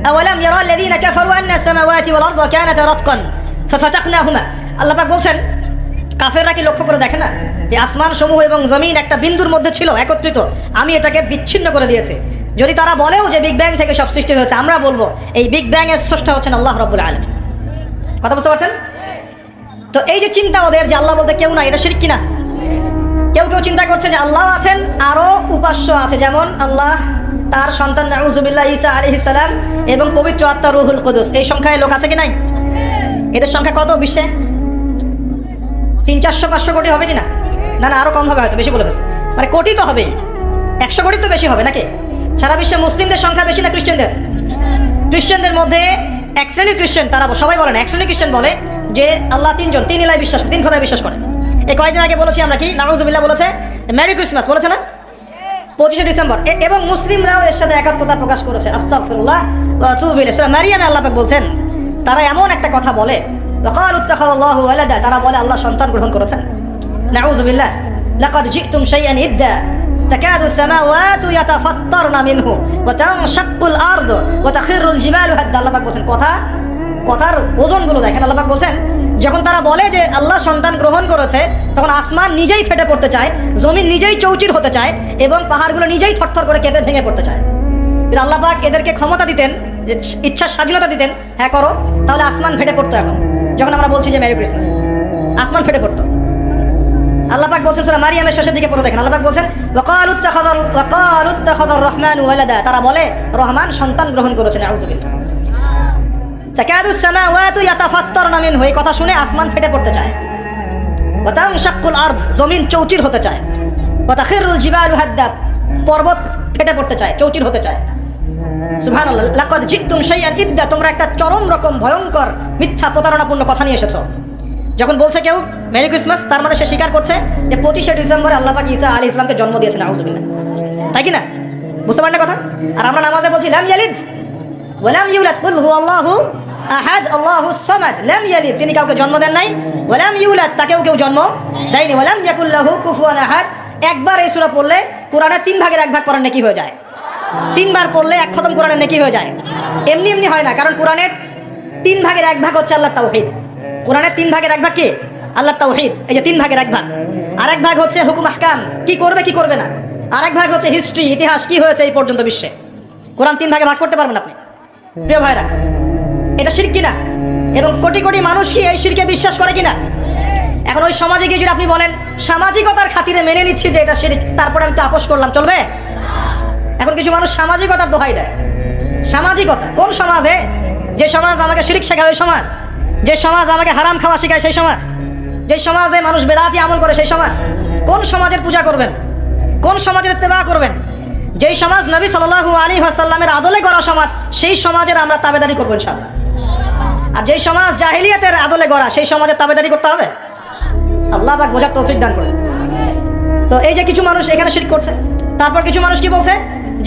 S1: আওয়ালাম ইয়ারাল্লাযীনা কাফারু আন্নাস সামাওয়াতি ওয়াল আরদু কানাতা রাতকান ফাফাতাকনাহুমা। আল্লাহ পাক বলছেন, কাফেররা কি লক্ষ্য করে দেখে না যে আসমান সমূহ এবং জমিন একটা বিন্দুর মধ্যে ছিল একত্রিত, আমি এটাকে বিচ্ছিন্ন করে দিয়েছি। যদি তারা বলেও যে বিগ ব্যাং থেকে সব সৃষ্টি হয়েছে, আমরা বলবো এই বিগ ব্যাং এর স্রষ্টা হচ্ছেন আল্লাহ রাব্বুল আলামিন। কথা বুঝতে পারছেন? তো এই যে চিন্তা ওদের যে আল্লাহ বলতে কেউ না, এটা শিরক কিনা? কেউ কেউ চিন্তা করছে যে আল্লাহ আছেন, আরো উপাস্য আছে, যেমন আল্লাহ, তার সন্তান নাউজুবিল্লাহ ঈসা আলাইহিস সালাম এবং পবিত্র আত্মা রুহুল কুদুস। এই সংখ্যায় লোক আছে কি নাই? এদের সংখ্যা কত বিশ্বে? 300-400 কোটি হবে কিনা? না না, আরো কম হবে, হয়তো বেশি বলে ফেলছে। মানে কোটি তো হবে, 100 কোটি তো বেশি হবে নাকি? সারা বিশ্বে মুসলিমদের সংখ্যা বেশি না খ্রিস্টানদের? খ্রিস্টানদের মধ্যে এক শ্রেণীর খ্রিস্টান, তারা সবাই বলে না, এক শ্রেণীর খ্রিস্টান বলে যে আল্লাহ 3 জন, 3 ইলাহ বিশ্বাস, 3 খোদায় বিশ্বাস করে। এই কয়েকদিন আগে বলেছি আমরা কি, নাউজুবিল্লাহ বলেছে মেরি ক্রিসমাস, বলেছে না? 25শে ডিসেম্বর এবং মুসলিমরাও এর সাথে একাত্মতা প্রকাশ করেছে। আস্তাগফিরুল্লাহ ওয়া আতুবু ইলাইহি। সূরা মারিয়ামে আল্লাহ পাক বলছেন তারা এমন একটা কথা বলে, ওয়াকালু ইত্তাখাযাল্লাহু ওয়ালাদা, তারা বলে আল্লাহ সন্তান গ্রহণ করেছেন। নাউযু বিল্লাহ। লাকাদ জিতুম শাইআন ইদ্দা তাকাদু সামাওয়াতু ইয়াতাফাত্তারনা মিনহু ওয়া তানশাক্কুল আরদু ওয়া তাখিরুল জিবালু হাদ্দা। আল্লাহ পাক বলছেন কথার ওজনগুলো দেখেন। আল্লাহ পাক বলছেন যখন তারা বলে যে আল্লাহ সন্তান গ্রহণ করেছে, তখন আসমান নিজেই ফেটে পড়তে চায়, জমিন নিজেই চৌচির হতে চায় এবং পাহাড়গুলো নিজেই থরথর করে কেঁপে ভেঙে পড়তে চায়। আল্লাহ পাক এদেরকে ক্ষমতা দিতেন, যে ইচ্ছার স্বাধীনতা দিতেন, হ্যাঁ করো, তাহলে আসমান ফেটে পড়তো। এখন যখন আমরা বলছি যে মেরি ক্রিসমাস, আসমান ফেটে পড়তো। আল্লাহ পাক বলছেন সূরা মারিয়ামের শেষের দিকে পড়ে দেখেন, আল্লাহ পাক বলছেন ওয়াকালু ইত্তাখাযার রহমানু ওয়ালাদা, তারা বলে রহমান সন্তান গ্রহণ করেছেন। নাউযু বিল্লাহ। তাকাদু সামাওয়াতু ইয়াতাফাত্তারনা মিনহু, এই কথা শুনে আসমান ফেটে পড়তে চায়। ওয়া তানশাক্কুল আরদ, জমিন চৌচির হতে চায়। ওয়া তাখিরুল জিবালু হাদ্দা, পর্বত ফেটে পড়তে চায়, চৌচির হতে চায়। সুবহানাল্লাহ। লাকাদ জিতুম শাইআন ইদ্দা, তোমরা একটা চরম রকম ভয়ঙ্কর মিথ্যা প্রতারণাপূর্ণ কথা নিয়ে এসেছো। যখন বলছে কেউ মেরি ক্রিসমাস, তার মানে সে স্বীকার করছে যে 25শে ডিসেম্বরে আল্লাহ পাক ঈসা আলাইহিস সালামকে জন্ম দিয়েছেন। নাউযু বিল্লাহ। তাই কি না? বুঝতে পারেন না কথা? আর আমরা নামাজে বলছি লাম ইয়ালিদ ওয়া লাম ইউলাদ কুল হুয়াল্লাহু আহাদ আল্লাহুস সামাদ। লাম ইয়ালিদ, তিনি কাউকে জন্ম দেন নাই, ওয়া লাম ইউলাদ, তাকেও কেউ জন্ম দেয়নি, ওয়া লাম ইয়াকুল লাহু কুফুয়ান আহাদ। একবার এই সূরা পড়লে কোরআনের 3 ভাগের 1 ভাগ পড়ার নেকি হয়ে যায়। 3 বার পড়লে 1 খতম কোরআনের নেকি হয়ে যায়। এমনি এমনি হয় না, কারণ কোরআনের 3 ভাগের 1 ভাগ হচ্ছে আল্লাহর তাওহীদ। কোরআনের 3 ভাগের 1 ভাগ কি? আল্লাহর তাওহীদ। এই যে 3 ভাগের 1 ভাগ। আরেক ভাগ হচ্ছে হুকুম আহকাম, কি করবে কি করবে না। আরেক ভাগ হচ্ছে হিস্ট্রি, ইতিহাস, কি হয়েছে এই পর্যন্ত বিশ্বে। কোরআন 3 ভাগে ভাগ করতে পারবেন আপনি। প্রিয় ভাইরা, এটা শিরক কিনা? এবং কোটি কোটি মানুষ কি এই শিরকে বিশ্বাস করে কিনা? এখন ওই সমাজে গিয়ে যদি আপনি বলেন সামাজিকতার খাতিরে মেনে নিচ্ছি যে এটা শিরক, তারপরে আমি তো আপোষ করলাম, চলবে? এখন কিছু মানুষ সামাজিকতার দোহাই দেয়। সামাজিকতা কোন সমাজে? যে সমাজ আমাকে শিরক শেখায় ওই সমাজ, যে সমাজ আমাকে হারাম খাওয়া শেখায় সেই সমাজ, যে সমাজে মানুষ বেদাতি আমল করে সেই সমাজ। কোন সমাজের পূজা করবেন? কোন সমাজের ইত্তেবা করবেন? যেই সমাজ নবী সাল্লাল্লাহু আলাইহি ওয়াসাল্লামের আদলে গড়া সমাজ, সেই সমাজের আমরা তাবেদারি করবো ইনশাআল্লাহ। আর যেই সমাজ জাহেলিয়াতের আদলে গড়া, সেই সমাজের তাবেদারি করতে হবে। আল্লাহ পাক বোঝার তৌফিক দান করেন। তো এই যে কিছু মানুষ এখানে শিরক করছে, তারপর কিছু মানুষ কি বলছে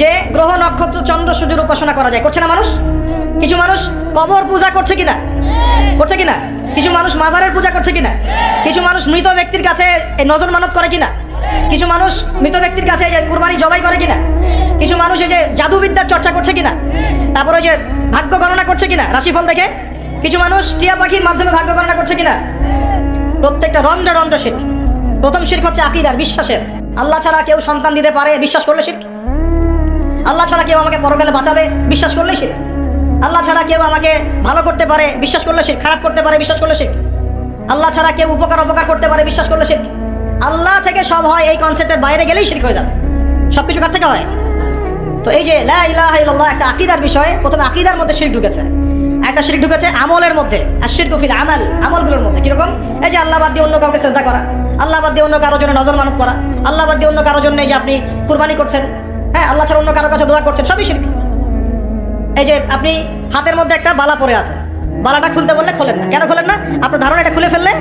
S1: যে গ্রহ নক্ষত্র চন্দ্র সূর্যের উপাসনা করা যায়, করছে না মানুষ? কিছু মানুষ কবর পূজা করছে কিনা? করছে কিনা? কিছু মানুষ মাজারের পূজা করছে কিনা? কিছু মানুষ মৃত ব্যক্তির কাছে নজর মানত করে কিনা? কিছু মানুষ মৃত ব্যক্তির কাছে যে কুরবানি জবাই করে কিনা? কিছু মানুষ এই যে জাদুবিদ্যার চর্চা করছে কিনা? তারপর ওই যে ভাগ্য গণনা করছে কিনা রাশিফল দেখে? কিছু মানুষ টিয়া পাখির মাধ্যমে ভাগ্য গণনা করছে কিনা? প্রত্যেকটা রন্ধ্রে রন্ধ্রে শিরক। প্রথম শিরক হচ্ছে আকীদার, বিশ্বাসের। আল্লাহ ছাড়া কেউ সন্তান দিতে পারে, বিশ্বাস করলে শিরক। আল্লাহ ছাড়া কেউ আমাকে পরকালে বাঁচাবে, বিশ্বাস করলে শিরক। আল্লাহ ছাড়া কেউ আমাকে ভালো করতে পারে, বিশ্বাস করলে শিরক। খারাপ করতে পারে, বিশ্বাস করলে শিরক। আল্লাহ ছাড়া কেউ উপকার অপকার করতে পারে, বিশ্বাস করলে শিরক। আল্লাহ থেকে সব হয়, এই কনসেপ্টের বাইরে গেলেই শিরক হয়ে যাবে। সব কিছু কার থেকে হয়? তো এই যে লা ইলাহা ইল্লাল্লাহ একটা আকীদার বিষয়, প্রথমে আকীদার মধ্যে শিরক ঢুকেছে। একটা শিরক ঢুকেছে আমলের মধ্যে, আর শিরকু ফিল আমাল, আমলগুলোর মধ্যে। কিরকম? এই যে আল্লাহ বাদ দিয়ে অন্য কাউকে সেজদা করা, আল্লাহ বাদ দিয়ে অন্য কারোর জন্য নজর মানত করা, আল্লাহ বাদ দিয়ে অন্য কারোর জন্য এই যে আপনি কুরবানি করছেন, হ্যাঁ, আল্লাহ ছাড়া অন্য কারোর কাছে দোয়া করছেন, সবই শিরক। এই যে আপনি হাতের মধ্যে একটা বালা পরে আছে, বালাটা খুলতে বললে খোলেন না, কেন খোলেন না? আপনার ধারণা এটা খুলে ফেললে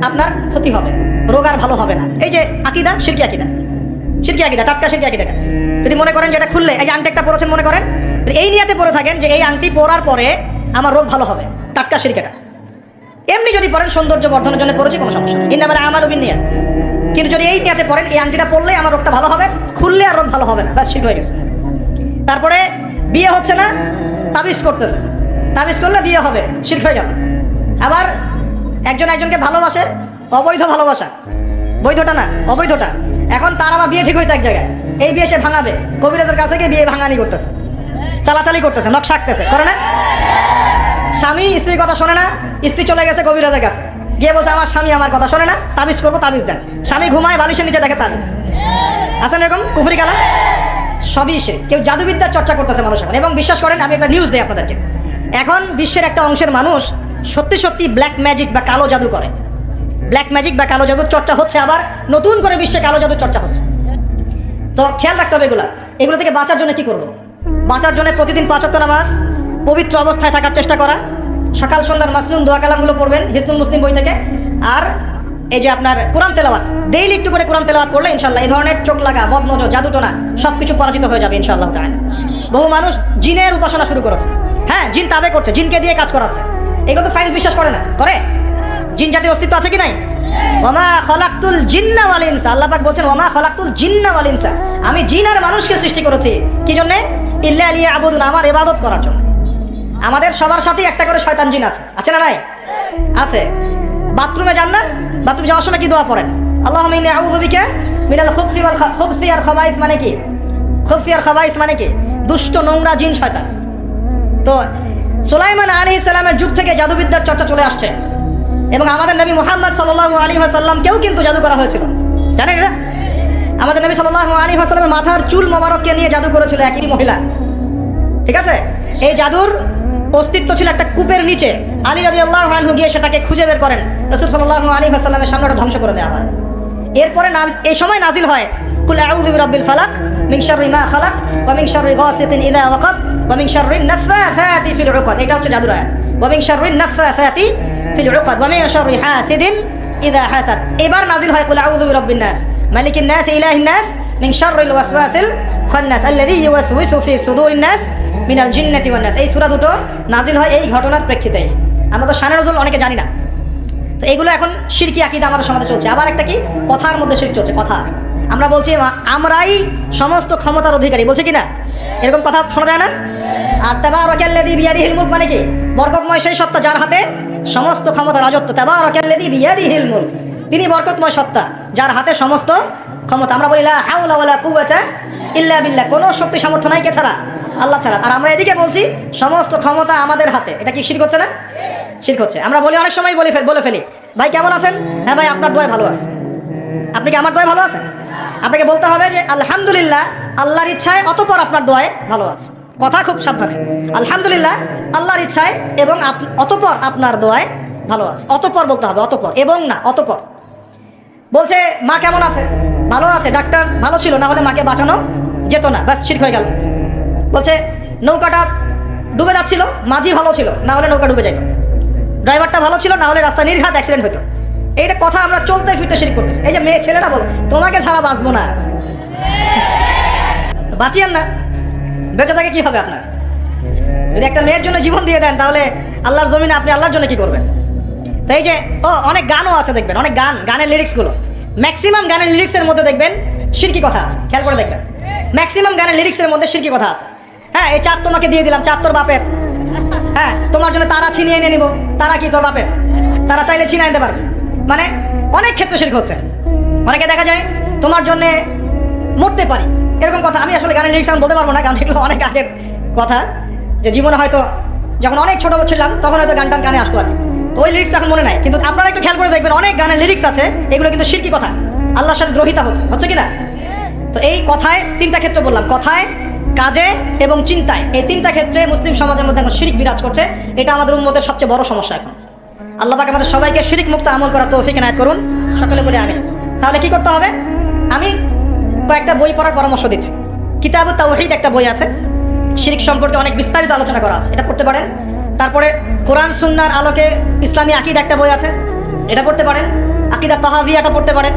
S1: আপনার ক্ষতি হবে, রোগ আর ভালো হবে না। এই যে আকীদা, শিরকি আকীদা, শিরকি আকীদা, টাটকা শিরকি আকীদা। যদি মনে করেন যে এটা খুললে, এই যে আংটি একটা পরেছেন, মনে করেন এই নিয়াতে পরে থাকেন যে এই আংটি পরার পরে আমার রোগ ভালো হবে, টাটকা শিরকিটা। এমনি যদি পরেন সৌন্দর্য বর্ধনের জন্য পরেছি, কোনো সমস্যা নেই, ইন্নামাল আমালু বিন্নিয়াত। কিন্তু যদি এই নিয়াতে পরেন এই আংটিটা পরলে আমার রোগটা ভালো হবে, খুললে আর রোগ ভালো হবে না, ব্যাস শিরক হয়ে গেছে। তারপরে বিয়ে হচ্ছে না, তাবিজ করতেছে, তাবিজ করলে বিয়ে হবে, শিরক হয়ে গেল। আবার একজন একজনকে ভালোবাসে, অবৈধ ভালোবাসা, বৈধটা না, অবৈধটা। এখন তার আবার বিয়ে ঠিক হয়েছে এক জায়গায়, এই বিয়ে সে ভাঙাবে, কবিরাজের কাছে গিয়ে বিয়ে ভাঙানি করতেছে, চালাচালি করতেছে, নকশা আঁকতেছে, করে না? স্বামী স্ত্রীর কথা শোনে না, স্ত্রী চলে গেছে কবিরাজের কাছে, গিয়ে বলছে আমার স্বামী আমার কথা শোনে না, তাবিজ করবো, তাবিজ দেন। স্বামী ঘুমায়, বালিশের নিচে দেখে তাবিজ। আছেন এরকম কুফরি কালাম? সবই সে। কেউ জাদুবিদ্যার চর্চা করতেছে মানুষ এখন। এবং বিশ্বাস করেন, আমি একটা নিউজ দিই আপনাদেরকে, এখন বিশ্বের একটা অংশের মানুষ সত্যি সত্যি ব্ল্যাক ম্যাজিক বা কালো জাদু করে। ব্ল্যাক ম্যাজিক বা কালো জাদুর চর্চা হচ্ছে, আবার নতুন করে বিশ্বে কালো জাদুর চর্চা হচ্ছে। তো খেয়াল রাখতে হবে এগুলো থেকে বাঁচার জন্য কি করব? বাঁচার জন্য প্রতিদিন 5 ওয়াক্ত নামাজ, পবিত্র অবস্থায় থাকার চেষ্টা করা, সকাল সন্ধ্যার মাসনুন দোয়া কালামগুলো পড়বেন হিজনুল মুসলিম বই থেকে। আর এই যে আপনার কোরআন তেলাওয়াত, ডেইলি একটু করে কোরআন তেলাওয়াত করলে ইনশাআল্লাহ এই ধরনের চোখ লাগা, বদনজর, জাদুটোনা সবকিছু পরাজিত হয়ে যাবে ইনশাআল্লাহ তাআলা। বহু মানুষ জিনের উপাসনা শুরু করেছে, হ্যাঁ জিন তাবে করছে, জিনকে দিয়ে কাজ করাচ্ছে। এগুলো তো সায়েন্স বিশ্বাস করে না, করে? জিন জাতির অস্তিত্ব আছে কি নাই? ওয়ামা খালাকতুল জিন্না ওয়াল ইনসা, আল্লাহ পাক বলছেন ওয়ামা খালাকতুল জিন্না ওয়াল ইনসা, আমি জিন আর মানুষকে সৃষ্টি করেছি কি জন্য? ইল্লা লিয়াবুদুন, আমার ইবাদত করার জন্য। আমাদের সবার সাথেই একটা করে শয়তান জিন আছে, আছে না নাই? আছে। বাথরুমে যান না, বাথরুমে যাওয়ার সময় কি দোয়া পড়েন? আল্লাহুম্মা ইন্নী আউযু বিকা মিনাল খুবসি ওয়াল খুবসি আর খাবাইস, মানে কি? খুবসি আর খাবাইস মানে কি? দুষ্ট, নোংরা জিন, শয়তান। তো সুলাইমান আলাইহিস সালামের যুগ থেকে জাদুবিদ্যার চর্চা চলে আসছে এবং আমাদের নবী মুহাম্মদ সাল্লাল্লাহু আলাইহি ওয়াসাল্লামকেও কিন্তু জাদু করা হয়েছিল, জানেন এটা? আমাদের নবী সাল্লাল্লাহু আলাইহি ওয়াসাল্লামের মাথার চুল মোবারককে নিয়ে জাদু করেছিল একই মহিলা, ঠিক আছে? এই জাদুর অস্তিত্ব ছিল একটা কূপের নিচে। আলী রাদিয়াল্লাহু আনহু গিয়ে সেটাকে খুঁজে বের করেন, রাসূল সাল্লাল্লাহু আলাইহি ওয়াসাল্লামের সামনে ওটা ধ্বংস করে দেওয়া হয়। এরপরে এই সময় নাজিল হয় কুল আউযু বিরাব্বিল ফালাক মিন শাররি মা খালাক ওয়া মিন শাররি গাসিকিন ইযা ওয়াকাব ওয়া মিন শাররিন নাফাসাতি ফিল উকাদ, এটা হচ্ছে জাদুর আয়াত। ওয়া মিন শাররিন নাফাসাতি ফিল উকাদ ওয়া মিন শাররি হাসিদিন ইযা হাসাদ। এবার নাজিল হয় কুল আউযু বিরাব্বিন নাস মালিকিন নাস ইলাহিন নাস মিন শাররিল ওয়াসওয়াসিল খান্নাস আল্লাযী ইউওয়াসওয়িসু ফি সুদুরিন নাস মিনাল জিন্নাতি ওয়ান নাস। এই সূরা দুটো নাজিল হয় এই ঘটনার প্রেক্ষিতেই। আমরা তো শানে নজুল অনেকে জানি না, তো এগুলো এখন শিরকি আকীদা আমাদের সমাজে চলছে। আবার একটা কি, কথার মধ্যে শিরক চলছে, কথা। আমরা বলছি আমরাই সমস্ত ক্ষমতার অধিকারী, বলছে কি না? এরকম কথা শোনা যায় না? আর তাবারাকাল্লাযী বিয়াদিহিল মুলক মানে কি? বরকতময় সেই সত্তা যার হাতে সমস্ত ক্ষমতা, রাজত্ব। তাবারাকাল্লাযী বিয়াদিহিল মুলক, তিনি বরকতময় সত্তা যার হাতে সমস্ত ক্ষমতা। আমরা বলি লা হাওলা ওয়ালা কুওয়াতা ইল্লা বিল্লাহ, কোনো শক্তি সামর্থ্য নাই কে ছাড়া? আল্লাহ ছাড়া। আর আমরা এদিকে বলছি সমস্ত ক্ষমতা আমাদের হাতে। এটা কি শিরক হচ্ছে না? শিরক হচ্ছে। আমরা বলি, অনেক সময় বলে ফেলি, ভাই কেমন আছেন? হ্যাঁ ভাই আপনার দোয়ায় ভালো আছে। আপনি কি আমার দোয়ায় ভালো আছেন? আপনাকে বলতে হবে যে আলহামদুলিল্লাহ, আল্লাহর ইচ্ছায় অতঃপর আপনার দোয়ায় ভালো আছে। কথা খুব সাবধানে, আলহামদুলিল্লাহ আল্লাহর ইচ্ছায় এবং অতঃপর আপনার দোয়ায় ভালো আছে। অতঃপর বলতে হবে, অতঃপর, এবং না, অতঃপর। বলছে মা কেমন আছে? ভালো আছে, ডাক্তার ভালো ছিল, না হলে মাকে বাঁচানো যেত না, ব্যাস শিরক হয়ে গেল। বলছে নৌকাটা ডুবে যাচ্ছিল, মাঝি ভালো ছিল, না হলে নৌকা ডুবে যেত। ড্রাইভারটা ভালো ছিল, না হলে রাস্তা নির্ঘাত অ্যাক্সিডেন্ট হতো। এইটা কথা আমরা চলতে ফিরতে শিরক করতেছি। এই যে মেয়ে ছেলেরা বল তোমাকে ছাড়া বাঁচবো না, বাঁচিয়েন না, বেঁচে থাকে কি হবে আপনার? যদি একটা মেয়ের জন্য জীবন দিয়ে দেন, তাহলে আল্লাহর জমিনে আপনি আল্লাহর জন্য কি করবেন? তো এই যে অনেক গানও আছে, দেখবেন অনেক গানের লিরিক্সগুলো, ম্যাক্সিমাম গানের লিরিক্সের মধ্যে দেখবেন শিরকি কথা আছে। খেয়াল করে দেখবেন, ম্যাক্সিমাম গানের লিরিক্সের মধ্যে শিরকি কথা আছে। হ্যাঁ, এই চাঁদ তোমাকে দিয়ে দিলাম, চাঁদ তোর বাপের। হ্যাঁ, তোমার জন্য তারা ছিনিয়ে এনে নিব, তারা কি তোর বাপের? তারা চাইলে ছিনিয়ে আনতে পারবে। মানে অনেক ক্ষেত্রে শিরক হচ্ছে। অনেকে দেখা যায় তোমার জন্য মরতে পারি, এরকম কথা। আমি আসলে গানের লিরিক্স আমি বলতে পারবো না, কারণ এগুলো অনেক আগের কথা, যে জীবনে হয়তো যখন অনেক ছোট ছিলাম তখন হয়তো গানটা গানে আসতো আর কি। তো ওই লিরিক্স এখন মনে নাই, কিন্তু আপনারা একটু খেয়াল করে দেখবেন অনেক গানের লিরিক্স আছে, এগুলো কিন্তু শিরকি কথা, আল্লাহর সাথে দ্রোহিতা হচ্ছে কি না? তো এই কথায় তিনটা ক্ষেত্র বললাম, কথায়, কাজে এবং চিন্তায়। এই তিনটা ক্ষেত্রে মুসলিম সমাজের মধ্যে এখন শিরক বিরাজ করছে। এটা আমাদের উম্মতের সবচেয়ে বড় সমস্যা এখন। আল্লাহ পাক আমাদের সবাইকে শিরক মুক্ত আমল করার তৌফিক এনায়েত করুন, সকলে বলে আমিন। তাহলে কি করতে হবে? আমি কয়েকটা বই পড়ার পরামর্শ দিচ্ছি। কিতাবুত তাওহীদ একটা বই আছে, শিরক সম্পর্কে অনেক বিস্তারিত আলোচনা করা আছে, এটা পড়তে পারেন। তারপরে কোরআন সুন্নাহর আলোকে ইসলামী আকীদা একটা বই আছে, এটা পড়তে পারেন। আকীদা তাহাবিয়াটা পড়তে পারেন।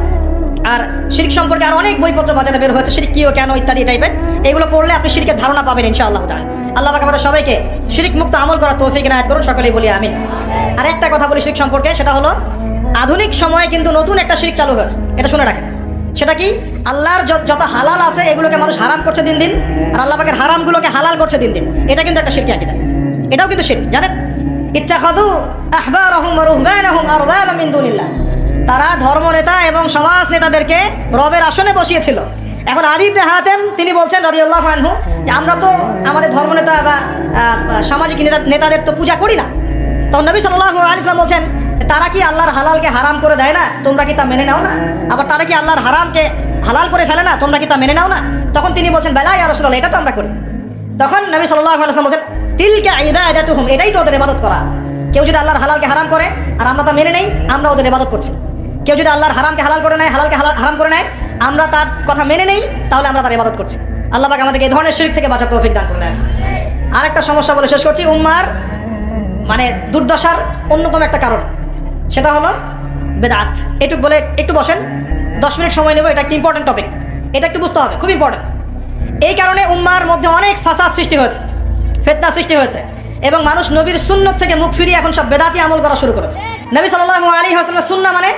S1: আর শিরক সম্পর্কে আর অনেক বইপত্র বাজারে বের হয়েছে, শিরক কি ও কেন ইত্যাদি টাইপের। এগুলো পড়লে আপনি শিরকের ধারণা পাবেন ইনশাআল্লাহ তাআলা। আল্লাহ পাক আমাদের সবাইকে শিরক মুক্ত আমল করার তৌফিক এনায়েত করুন, সকলেই বলি আমিন। আর একটা কথা বলি শিরক সম্পর্কে, সেটা হলো আধুনিক সময়ে কিন্তু নতুন একটা শিরক চালু হয়েছে, এটা শুনে রাখেন। সেটা কি? আল্লাহর যত হালাল আছে এগুলোকে মানুষ হারাম করছে দিন দিন, আর আল্লাহ পাকের হারামগুলোকে হালাল করছে দিন দিন। এটা কিন্তু একটা শিরকি আকীদা, এটাও কিন্তু শিরক, জানেন? ইত্তাখাযু আহবারহুম ওয়া রুহবানাহুম আরবাবা মিন দুনিল্লাহ, তারা ধর্মনেতা এবং সমাজ নেতাদেরকে রবের আসনে বসিয়েছিল। এখন আলী ইবনে হাতেম তিনি বলছেন রাদিয়াল্লাহু আনহু যে আমরা তো আমাদের ধর্মনেতা বা সামাজিক নেতাদের তো পূজা করি না। তখন নবী সাল্লাল্লাহু আলাইহি ওয়াসাল্লাম বলছেন তারা কি আল্লাহর হালালকে হারাম করে দেয় না? তোমরা কি তা মেনে নাও না? আবার তারা কি আল্লাহর হারামকে হালাল করে ফেলে না? তোমরা কি তা মেনে নাও না? তখন তিনি বলছেন বেলা ইয়া রাসূলুল্লাহ, এটা তো আমরা করি। তখন নবী সাল্লাল্লাহু আলাইহি ওয়াসাল্লাম বলছেন তিলকা ইবাদাতুহুম, এটাই তো ওদের ইবাদত করা। কেউ যদি আল্লাহর হালালকে হারাম করে আর আমরা তা মেনে নেই, আমরা ওদের ইবাদত করছি। কেউ যদি আল্লাহর হারামকে হালাল করে নেয়, হালালকে হারাম করে নেয়, আমরা তার কথা মেনে নেই, তাহলে আমরা তার ইবাদত করছি। আল্লাহ পাক আমাদেরকে এই ধরনের শিরক থেকে বাঁচার তৌফিক দান করুন। আরেকটা সমস্যা বলে শেষ করছি, উম্মার মানে দুর্দশার অন্যতম একটা কারণ, সেটা হলো বেদাত। এটুক বলে একটু বসেন, 10 মিনিট সময় নেব, এটা একটা ইম্পর্টেন্ট টপিক, এটা একটু বুঝতে হবে, খুব ইম্পর্টেন্ট। এই কারণে উম্মার মধ্যে অনেক ফাসাদ সৃষ্টি হয়েছে, ফিতনা সৃষ্টি হয়েছে, এবং মানুষ নবীর সুন্নত থেকে মুখ ফিরিয়ে এখন সব বেদাতি আমল করা শুরু করেছে। নবী সাল্লাল্লাহু আলাইহি ওয়াসাল্লামের সুন্নাহ মানে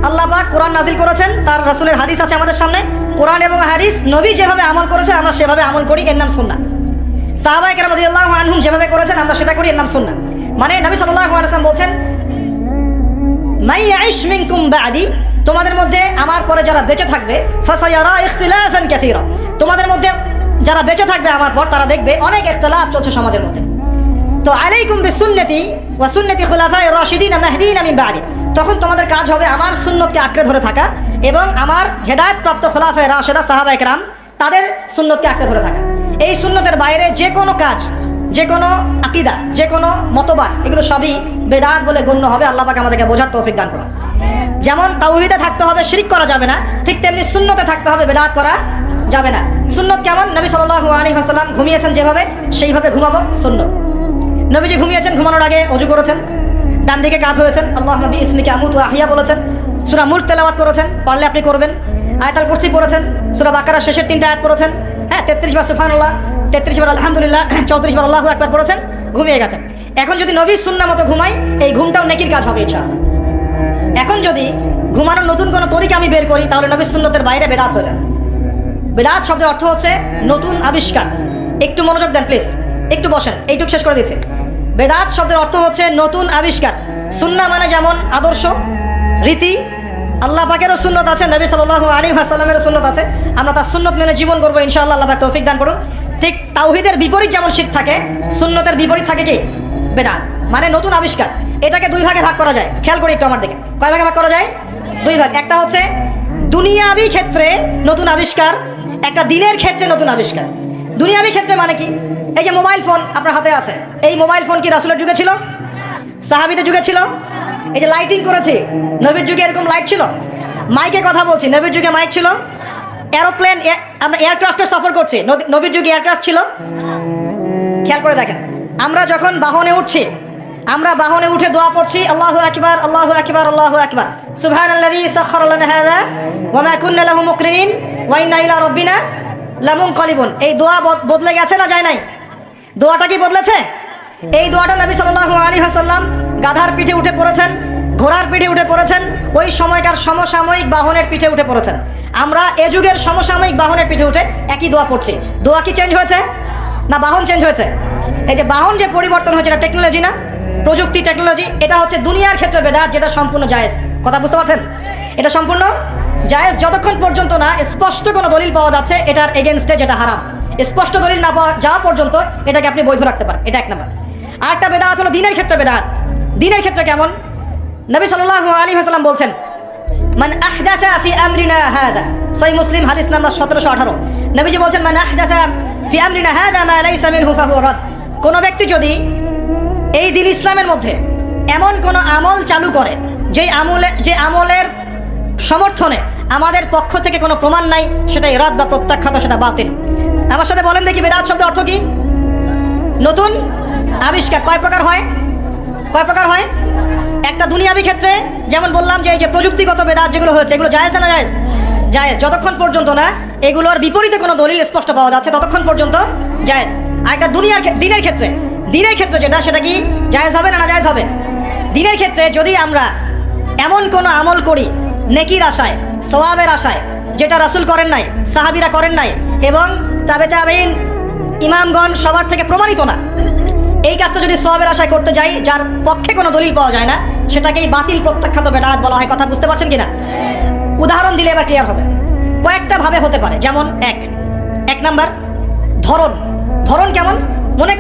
S1: আল্লাহ পাক কোরআন নাজিল করেছেন, তার রাসূলের হাদিস আছে আমাদের সামনে, কোরআন এবং হাদিস নবী যেভাবে আমল করেছেন আমরা সেভাবে আমল করি, এর নাম সুন্নাহ। সাহাবায়ে কেরাম রাদিয়াল্লাহু আনহুম যেভাবে করেছেন আমরা সেটা করি, এর নাম সুন্নাহ। মানে নবী সাল্লাল্লাহু আলাইহি ওয়াসাল্লাম বলছেন, মাই ইয়াইশ মিনকুম বা'দি, তোমাদের মধ্যে আমার পরে যারা বেঁচে থাকবে, ফাসায়ারা ইখতিলাফান কাসীরা, তোমাদের মধ্যে যারা বেঁচে থাকবে আমার পর তারা দেখবে অনেক ইখতিলাফ চলছে সমাজের মধ্যে। তো আলাইকুম বিসুন্নতি ওয়া সুন্নতি খুলাফায়ে রাশিদিন মাহদিন মিন বা'দি, তখন তোমাদের কাজ হবে আমার সুন্নতকে আঁকড়ে ধরে থাকা এবং আমার হেদায়েতপ্রাপ্ত খুলাফায়ে রাশিদা সাহাবায়ে কেরাম তাদের সুন্নতকে আঁকড়ে ধরে থাকা। এই সুন্নতের বাইরে যে কোনো কাজ, যে কোনো আকীদা, যে কোনো মতবাদ, এগুলো সবই বেদাত বলে গণ্য হবে। আল্লাহ পাক আমাদেরকে বোঝার তৌফিক দান করুন। যেমন তাওহীদে থাকতে হবে, শিরক করা যাবে না, ঠিক তেমনি সুন্নতে থাকতে হবে, বেদাত করা যাবে না। সুন্নত কেমন? নবী সাল্লাল্লাহু আলাইহি ওয়াসাল্লাম ঘুমিয়েছেন যেভাবে সেইভাবে ঘুমাবো সুন্নত। নবীজি ঘুমিয়েছেন, ঘুমানোর আগে ওযু করেছেন, ডান দিকে কাত হয়েছেন, আল্লাহুম্মা বিইসমিকা আমুতু ওয়া আহইয়া বলেছেন, সূরা মুলক তেলাওয়াত করেছেন, পারলে আপনি করবেন, আয়াতুল কুরসি পড়েছেন, সূরা বাকারার শেষের 3টা আয়াত পড়েছেন, 33 বার সুবহানাল্লাহ, 33 বার আলহামদুলিল্লাহ, 34 বার আল্লাহু আকবার পড়েছেন, ঘুমিয়ে গেছেন। এখন যদি নবীর সুন্নাহ মতো ঘুমাই, এই ঘুমটাও নেকির কাজ হবে ইনশাআল্লাহ। এখন যদি ঘুমানোর নতুন কোনো তরিকা আমি বের করি, তাহলে নবীর সুন্নতের বাইরে বেদাত হয়ে যাবে। বেদাত শব্দের অর্থ হচ্ছে নতুন আবিষ্কার। একটু মনোযোগ দেন প্লিজ, একটু বসেন, এইটুকু শেষ করে দিচ্ছি। বেদাত শব্দের অর্থ হচ্ছে নতুন আবিষ্কার। সুন্নাহ মানে যেমন আদর্শ, রীতি, আল্লাহ পাকেরও সুন্নত আছে, নবী সাল্লাল্লাহু আলাইহি ওয়াসাল্লামেরও সুন্নত আছে, আমরা তার সুন্নত মেনে জীবন করবো ইনশাআল্লাহ, আল্লাহ পাক তৌফিক দান করুন। ঠিক তাওহীদের বিপরীত যেমন শিরক থাকে, সুন্নতের বিপরীত থাকে কি? বেদাত, মানে নতুন আবিষ্কার। এটাকে 2 ভাগে ভাগ করা যায়, খেয়াল করে একটু আমার দিকে। কয় ভাগে ভাগ করা যায়? 2 ভাগ। একটা হচ্ছে দুনিয়াবি ক্ষেত্রে নতুন আবিষ্কার, একটা দিনের ক্ষেত্রে নতুন আবিষ্কার। দুনিয়াবি ক্ষেত্রে মানে কি? এই যে মোবাইল ফোন আপনার হাতে আছে, এই মোবাইল ফোন কি রাসূলের যুগে ছিল? সাহাবীদের যুগে ছিল? এই যে লাইটিং করেছি, নবীর যুগে এরকম লাইট ছিল? মাইকে কথা বলছি, নবীর যুগে মাইক ছিল? এরোপ্লেন, আমরা এয়ারক্রাফটে সফর করছি, নবীর যুগে এয়ারক্রাফট ছিল? খেয়াল করে দেখেন, আমরা যখন বাহনে উঠছি, আমরা বাহনে উঠে দোয়া পড়ছি, আল্লাহু আকবার আল্লাহু আকবার আল্লাহু আকবার, সুবহানাল্লাযী সাখখারা লানা হাযা ওয়া মা কুন্না লাহু মুকরিনিন ওয়া ইন্না ইলা রাব্বিনা লামুনকালিবুন। এই দোয়া বদলে গেছে না যায় নাই? দোয়াটা কি বদলেছে? এই দোয়াটা নবী সাল্লাল্লাহু আলাইহি ওয়াসাল্লাম গাধার পিঠে উঠে পড়েছেন, ঘোড়ার পিঠে উঠে পড়েছেন, ওই সময়কার সমসাময়িক বাহনের পিঠে উঠে পড়েছেন। আমরা এ যুগের সমসাময়িক বাহনের পিঠে উঠে একই দোয়া পড়ছি। দোয়া কি চেঞ্জ হয়েছে না বাহন চেঞ্জ হয়েছে? এই যে বাহন যে পরিবর্তন হয়েছে, এটা টেকনোলজি না, প্রযুক্তি, টেকনোলজি। এটা হচ্ছে দুনিয়ার ক্ষেত্রে বেদাত, যেটা সম্পূর্ণ জায়েজ। কথা বুঝতে পারছেন? এটা সম্পূর্ণ জায়েজ যতক্ষণ পর্যন্ত না স্পষ্ট কোনো দলিল পাওয়া যাচ্ছে এটার এগেনস্টে, যেটা হারাম। স্পষ্ট দলিল না পাওয়া যাওয়া পর্যন্ত এটাকে আপনি বৈধ রাখতে পারেন, এটা 1 নাম্বার। আরেকটা বেদাত হলো দিনের ক্ষেত্রে বেদাত। দিনের ক্ষেত্রে কেমন? নবী সাল্লাল্লাহু আলাইহি ওয়াসাল্লাম বলছেন, মান আহদাথা ফি আমরিনা হাযা, সহিহ মুসলিম হাদিস নাম্বার 1718। নবীজি বলছেন, মান আহদাথা ফি আমরিনা হাযা মা লাইসা মিনহু ফাহুয়া রাদ। কোন ব্যক্তি যদি এই দিন ইসলামের মধ্যে এমন কোন আমল চালু করে যে আমলের সমর্থনে আমাদের পক্ষ থেকে কোনো প্রমাণ নাই, সেটাই রাদ বা প্রত্যাখ্যাত, সেটা বাতিল। আমার সাথে বলেন দেখি, বেদাত শব্দের অর্থ কি? নতুন আবিষ্কার। কয় প্রকার হয়? কয় প্রকার হয়? একটা দুনিয়াবি ক্ষেত্রে, যেমন বললাম যে এই যে প্রযুক্তিগত বেদাত যেগুলো হয়েছে, এগুলো জায়েজ না জায়েজ? জায়েজ, যতক্ষণ পর্যন্ত না এগুলোর বিপরীতে কোনো দলিল স্পষ্ট পাওয়া যাচ্ছে ততক্ষণ পর্যন্ত জায়েজ। আর একটা দিনের ক্ষেত্রে, দিনের ক্ষেত্রে যেটা, সেটা কি জায়েজ হবে না না জায়েজ হবে? দিনের ক্ষেত্রে যদি আমরা এমন কোনো আমল করি নেকির আশায়, সওয়াবের আশায়, যেটা রাসূল করেন নাই, সাহাবীরা করেন নাই, এবং তাবেঈন ইমামগণ সবার থেকে প্রমাণিত না, এই কাজটা যদি সওয়াবের আশায় করতে যাই, যার পক্ষে কোনো দলিল পাওয়া যায় না, সেটাকেই বাতিল প্রত্যাখ্যাত বেদাত বলা হয়। কথা বুঝতে পারছেন কিনা? উদাহরণ দিলে এবার ক্লিয়ার হবে। কয়েকটা ভাবে হতে পারে। যেমন এক নাম্বার ধরন কেমন? মনে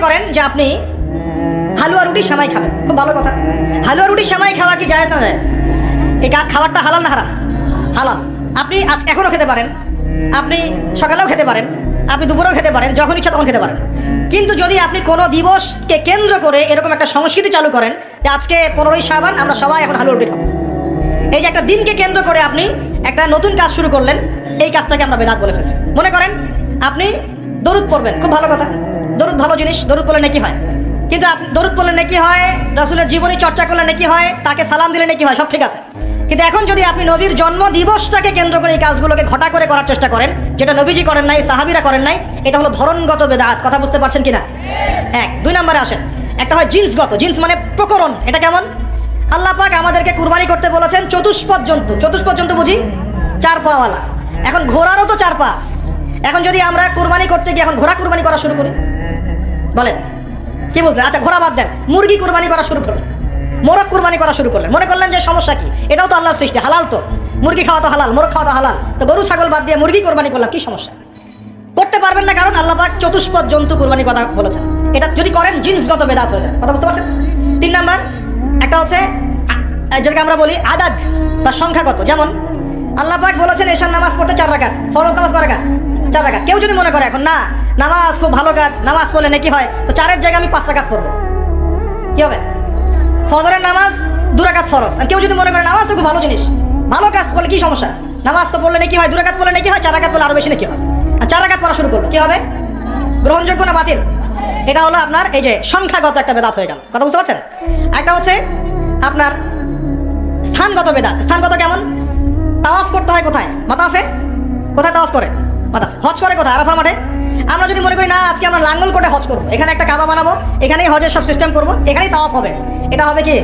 S1: করেন যে আপনি হালুয়া রুটি সেমাই খাবেন, খুব ভালো কথা। হালুয়া রুটি সেমাই খাওয়া কি জায়েজ না জায়েজ? এই খাবারটা হালাল না হারাম? হালাল। আপনি এখনও খেতে পারেন, আপনি সকালেও খেতে পারেন, আপনি দুপুরেও খেতে পারেন, যখন ইচ্ছা তখন খেতে পারেন। কিন্তু যদি আপনি কোনো দিবসকে কেন্দ্র করে এরকম একটা সংস্কৃতি চালু করেন যে আজকে 15ই শাবান, আমরা সবাই এখন হালুয়া রুটি খাবো, এই যে একটা দিনকে কেন্দ্র করে আপনি একটা নতুন কাজ শুরু করলেন, এই কাজটাকে আমরা বেদাত বলে ফেলছি। মনে করেন আপনি দরুদ পড়বেন, খুব ভালো কথা, দরুদ ভালো জিনিস, দরুদ পড়লে নাকি হয়। কিন্তু দরুদ পড়লে নেকি হয়, রাসূলের জীবনী চর্চা করলে নেকি হয়, তাকে সালাম দিলে নেকি হয়, সব ঠিক আছে। কিন্তু এখন যদি আপনি নবীর জন্ম দিবসটাকে কেন্দ্র করে এই কাজগুলোকে ঘটা করে করার চেষ্টা করেন, যেটা নবীজি করেন নাই, সাহাবীরা করেন নাই, এটা হলো ধরনগত বেদাত। কথা বুঝতে পারছেন কিনা? এক। 2 নম্বরে আসেন, একটা হয় জিন্সগত। জিন্স মানে প্রকরণ। এটা কেমন? আল্লাহ পাক আমাদেরকে কুরবানি করতে বলেছেন চতুষ্পদ জন্তু। চতুষ্পদ জন্তু বুঝি 4 পাওয়ালা। এখন ঘোড়ারও তো 4 পা আছে। এখন যদি আমরা কুরবানি করতে গিয়ে এখন ঘোড়া কুরবানি করা শুরু করি, বলেন কি বুঝলেন? আচ্ছা ঘোড়া বাদ দেন, মুরগি কুরবানি করা শুরু করলেন, মোরগ কুরবানি করা শুরু করলেন, মনে করলেন যে সমস্যা কি, এটাও তো আল্লাহর সৃষ্টি, হালাল তো, মুরগি খাওয়া তো হালাল, মোরগ খাওয়া তো হালাল, তো গরু ছাগল বাদ দিয়ে মুরগি কুরবানি করলাম, কি সমস্যা? করতে পারবেন না, কারণ আল্লাহ পাক চতুষ্পদ জন্তু কুরবানি কথা বলেছেন। এটা যদি করেন জিন্সগত বেদাত হয়ে যায়। কথা বুঝতে পারছেন? 3 নাম্বার একটা হচ্ছে যেটাকে আমরা বলি আদাদ বা সংখ্যাগত। যেমন আল্লাহ পাক বলেছেন এশার নামাজ পড়তে 4 রাকাত, ফরজ নামাজ কয় রাকাত? 4 রাকাত। কেউ যদি মনে করে এখন না নামাজ খুব ভালো কাজ, নামাজ পড়লে নাকি হয়, তো 4-এর জায়গায় আমি 5 রাকাত পড়বো, কি হবে? ফজরের নামাজ 2 রাকাত ফরজ। আর কেউ যদি মনে করে নামাজ তো খুব ভালো জিনিস, ভালো কাজ করলে কি সমস্যা, নামাজ তো পড়লে নাকি হয়, 2 রাকাত পড়লে নাকি হয়, 4 রাকাত পড়লে আরো বেশি নাকি হয়, আর 4 রাকাত পড়া শুরু করলো, কি হবে? গ্রহণযোগ্য না বাতিল? এটা হলো আপনার এই যে সংখ্যাগত একটা বেদাত হয়ে গেল। কথা বুঝতে পারছেন? একটা হচ্ছে আপনার স্থানগত বেদাত। স্থানগত কেমন? তাওয়াফ করতে হয় কোথায়? মাতাফে। কোথায় তাওয়াফ করে? মাতাফে। হজ করে কোথায়? আরাফার মাঠে। আমরা যদি মনে করি না আজকে আমরা লাঙ্গল কোটে হজ করবো, এখানে একটা কাবা বানাবো, এখানেই হজের সব সিস্টেম করবো, এখানেই তাওয়াফ হবে, এটা হবে কি?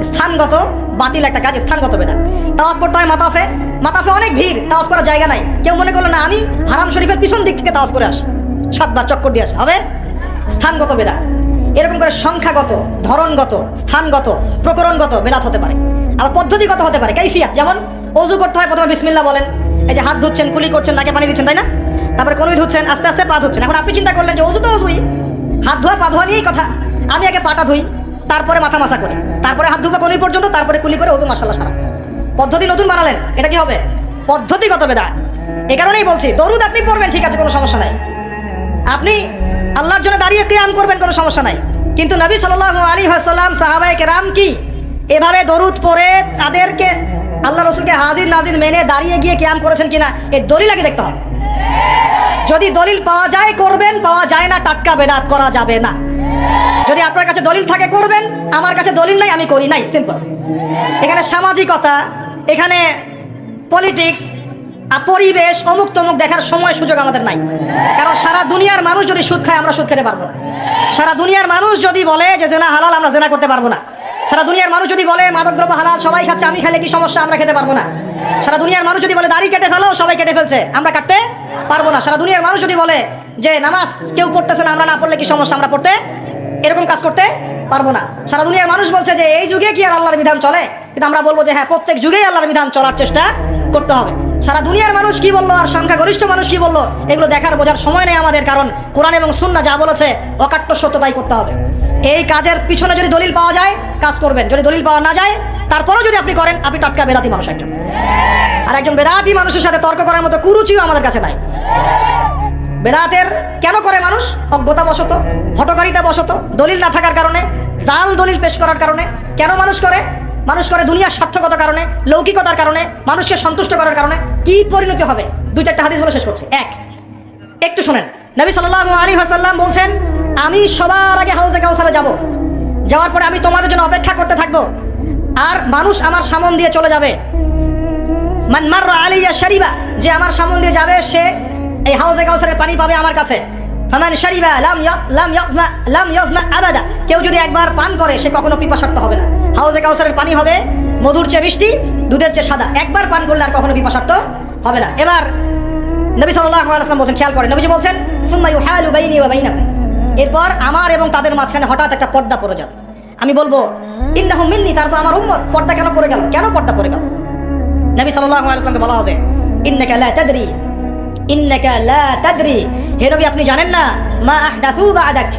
S1: স্থানগত বাতিল একটা কাজ, স্থানগত বেদাত। তাওয়াফ করতে হয় মাতাফে। মাতাফে অনেক ভিড়, তাওয়াফ করার জায়গা নাই। কেউ মনে করলো না আমি হারাম শরীফের পিছন দিক থেকে তাওয়াফ করে আসি, 7 বার চক্কর দিয়ে আসে, হবে? স্থানগত বেদাত। এরকম করে সংখ্যাগত, ধরনগত, স্থানগত, প্রকরণগত বেদাত হতে পারে। আবার পদ্ধতিগত হতে পারে, কাইফিয়াত। যেমন ওযু করতে হয়, প্রথমে বিসমিল্লাহ বলেন, এই যে হাত ধুচ্ছেন, কুলি করছেন, নাকে পানি দিচ্ছেন, তাই না? তারপরে কনুই ধুচ্ছেন, আস্তে আস্তে পা ধুচ্ছেন। এখন আপনি চিন্তা করলেন যে ওযু তো ওযুই, হাত ধোয়া পা ধোয়া নিয়েই কথা, আমি আগে পাটা ধুই, তারপরে মাথা মাসা করি, তারপরে হাত ধুবা কনুই পর্যন্ত, তারপরে কুলি করে ওযু মাশাআল্লাহ সারা। পদ্ধতি নতুন বানালেন, এটা কি হবে? পদ্ধতিগত বেদাত। এই কারণেই বলছি দরুদ আপনি পড়বেন, ঠিক আছে, কোনো সমস্যা নাই, আপনি আল্লাহর জন্য দাঁড়িয়ে কিয়াম করবেন, কোনো সমস্যা নাই। কিন্তু নবী সাল্লাল্লাহু আলাইহি ওয়াসাল্লাম, সাহাবায়ে কেরাম কি এভাবে দরুদ পড়ে তাদেরকে আল্লাহ রসুলকে হাজির নাজির মেনে দাঁড়িয়ে গিয়ে কিয়াম করেছেন কিনা, এই দলিল আগে দেখতে হবে। যদি দলিল পাওয়া যায় করবেন, পাওয়া যায় না টাটকা বেদাত করা যাবে না। যদি আপনার কাছে দলিল থাকে করবেন, আমার কাছে দলিল নাই, আমি করি নাই, সিম্পল। এখানে সামাজিকতা, এখানে পলিটিক্স, পরিবেশ, অমুক তমুক দেখার সময় সুযোগ আমাদের নাই। কারণ সারা দুনিয়ার মানুষ যদি সুদ খায়, আমরা সুদ খেতে পারবো না। সারা দুনিয়ার মানুষ যদি বলে যে জেনা হালাল, আমরা জেনা করতে পারবো না। সারা দুনিয়ার মানুষ যদি বলে মাদকদ্রব্য হালাল, সবাই খাচ্ছে, আমি খাইলে কি সমস্যা, আমরা খেতে পারবো না। সারা দুনিয়ার মানুষ যদি বলে দাড়ি কেটে ফেলো, সবাই কেটে ফেলছে, আমরা কাটতে পারবো না। সারা দুনিয়ার মানুষ যদি বলে যে নামাজ কেউ পড়তেছে না, আমরা না পড়লে কি সমস্যা, আমরা পড়তে এরকম কাজ করতে পারবো না। সারা দুনিয়ার মানুষ বলছে যে এই যুগে কি আর আল্লাহর বিধান চলে, কিন্তু আমরা বলবো যে হ্যাঁ, প্রত্যেক যুগেই আল্লাহর বিধান চলার চেষ্টা করতে হবে। সারা দুনিয়ার মানুষ কি বললো আর সংখ্যাগরিষ্ঠ মানুষ কি বললো, এগুলো দেখার বোঝার সময় নেই আমাদের, কারণ কোরআন এবং সুন্নাহ যা বলেছে অকাট্য সত্যতাই করতে হবে। এই কাজের পিছনে যদি দলিল পাওয়া যায় কাজ করবেন, যদি দলিল পাওয়া না যায় তারপরেও যদি আপনি করেন, আপনি টাটকা বেদাতি মানুষ একজন। আর একজন বেদাতি মানুষের সাথে তর্ক করার মতো কুরুচিও আমাদের কাছে নাই। বেদাতের কেন করে মানুষ? অজ্ঞতা বশত, হঠকারিতা বশত, দলিল না থাকার কারণে, জাল দলিল পেশ করার কারণে। কেন মানুষ করে? মানুষ করে দুনিয়ার স্বার্থকতার কারণে, লৌকিকতার কারণে, মানুষকে সন্তুষ্ট করার কারণে। কি পরিণতি হবে? 2-4টা হাদিস বলে শেষ করছি। এক, একটু শোনেন, নবী সাল্লাল্লাহু আলাইহি ওয়াসাল্লাম বলছেন, আমি সবার আগে হাউজে কাউসারে যাব, যাওয়ার পরে আমি তোমাদের জন্য অপেক্ষা করতে থাকবো, আর মানুষ আমার সামন দিয়ে চলে যাবে। মান মাররা আলাইয়া শারিবা, যে আমার সামন দিয়ে যাবে সে এই হাউজে কাউসারের পানি পাবে আমার কাছে। ফামান শারিবা লাম ইয়াজমা আবাদা, কেউ যদি একবার পান করে সে কখনো পিপাসার্ত হবে না। হাউজে কাউসারের পানি হবে মধুর চেয়ে মিষ্টি, দুধের চেয়ে সাদা, একবার পান করলে আর কখনো পিপাসার্ত হবে না। এবার নবী সাল্লাল্লাহু আলাইহি ওয়াসাল্লাম বলছেন, খেয়াল করেন, নবীজি বলছেন সুম্মা ইউহালু বাইনি ওয়া বাইনাকুম, এরপর আমার এবং তাদের মাঝখানে হঠাৎ একটা পর্দা পড়ে যাবে। আমি বলবো ইন্নাহুম মিন্নি, তারা তো আমার উম্মত, পর্দা কেন পড়ে গেল, কেন পর্দা পড়ে গেল? নবী সাল্লাল্লাহু আলাইহি ওয়াসাল্লামকে বলা হবে ইন্নাকা লা তাদরি, ইন্নাকা লা তাদরি, হে নবী আপনি জানেন না, মা আহদাসু বা'দাক,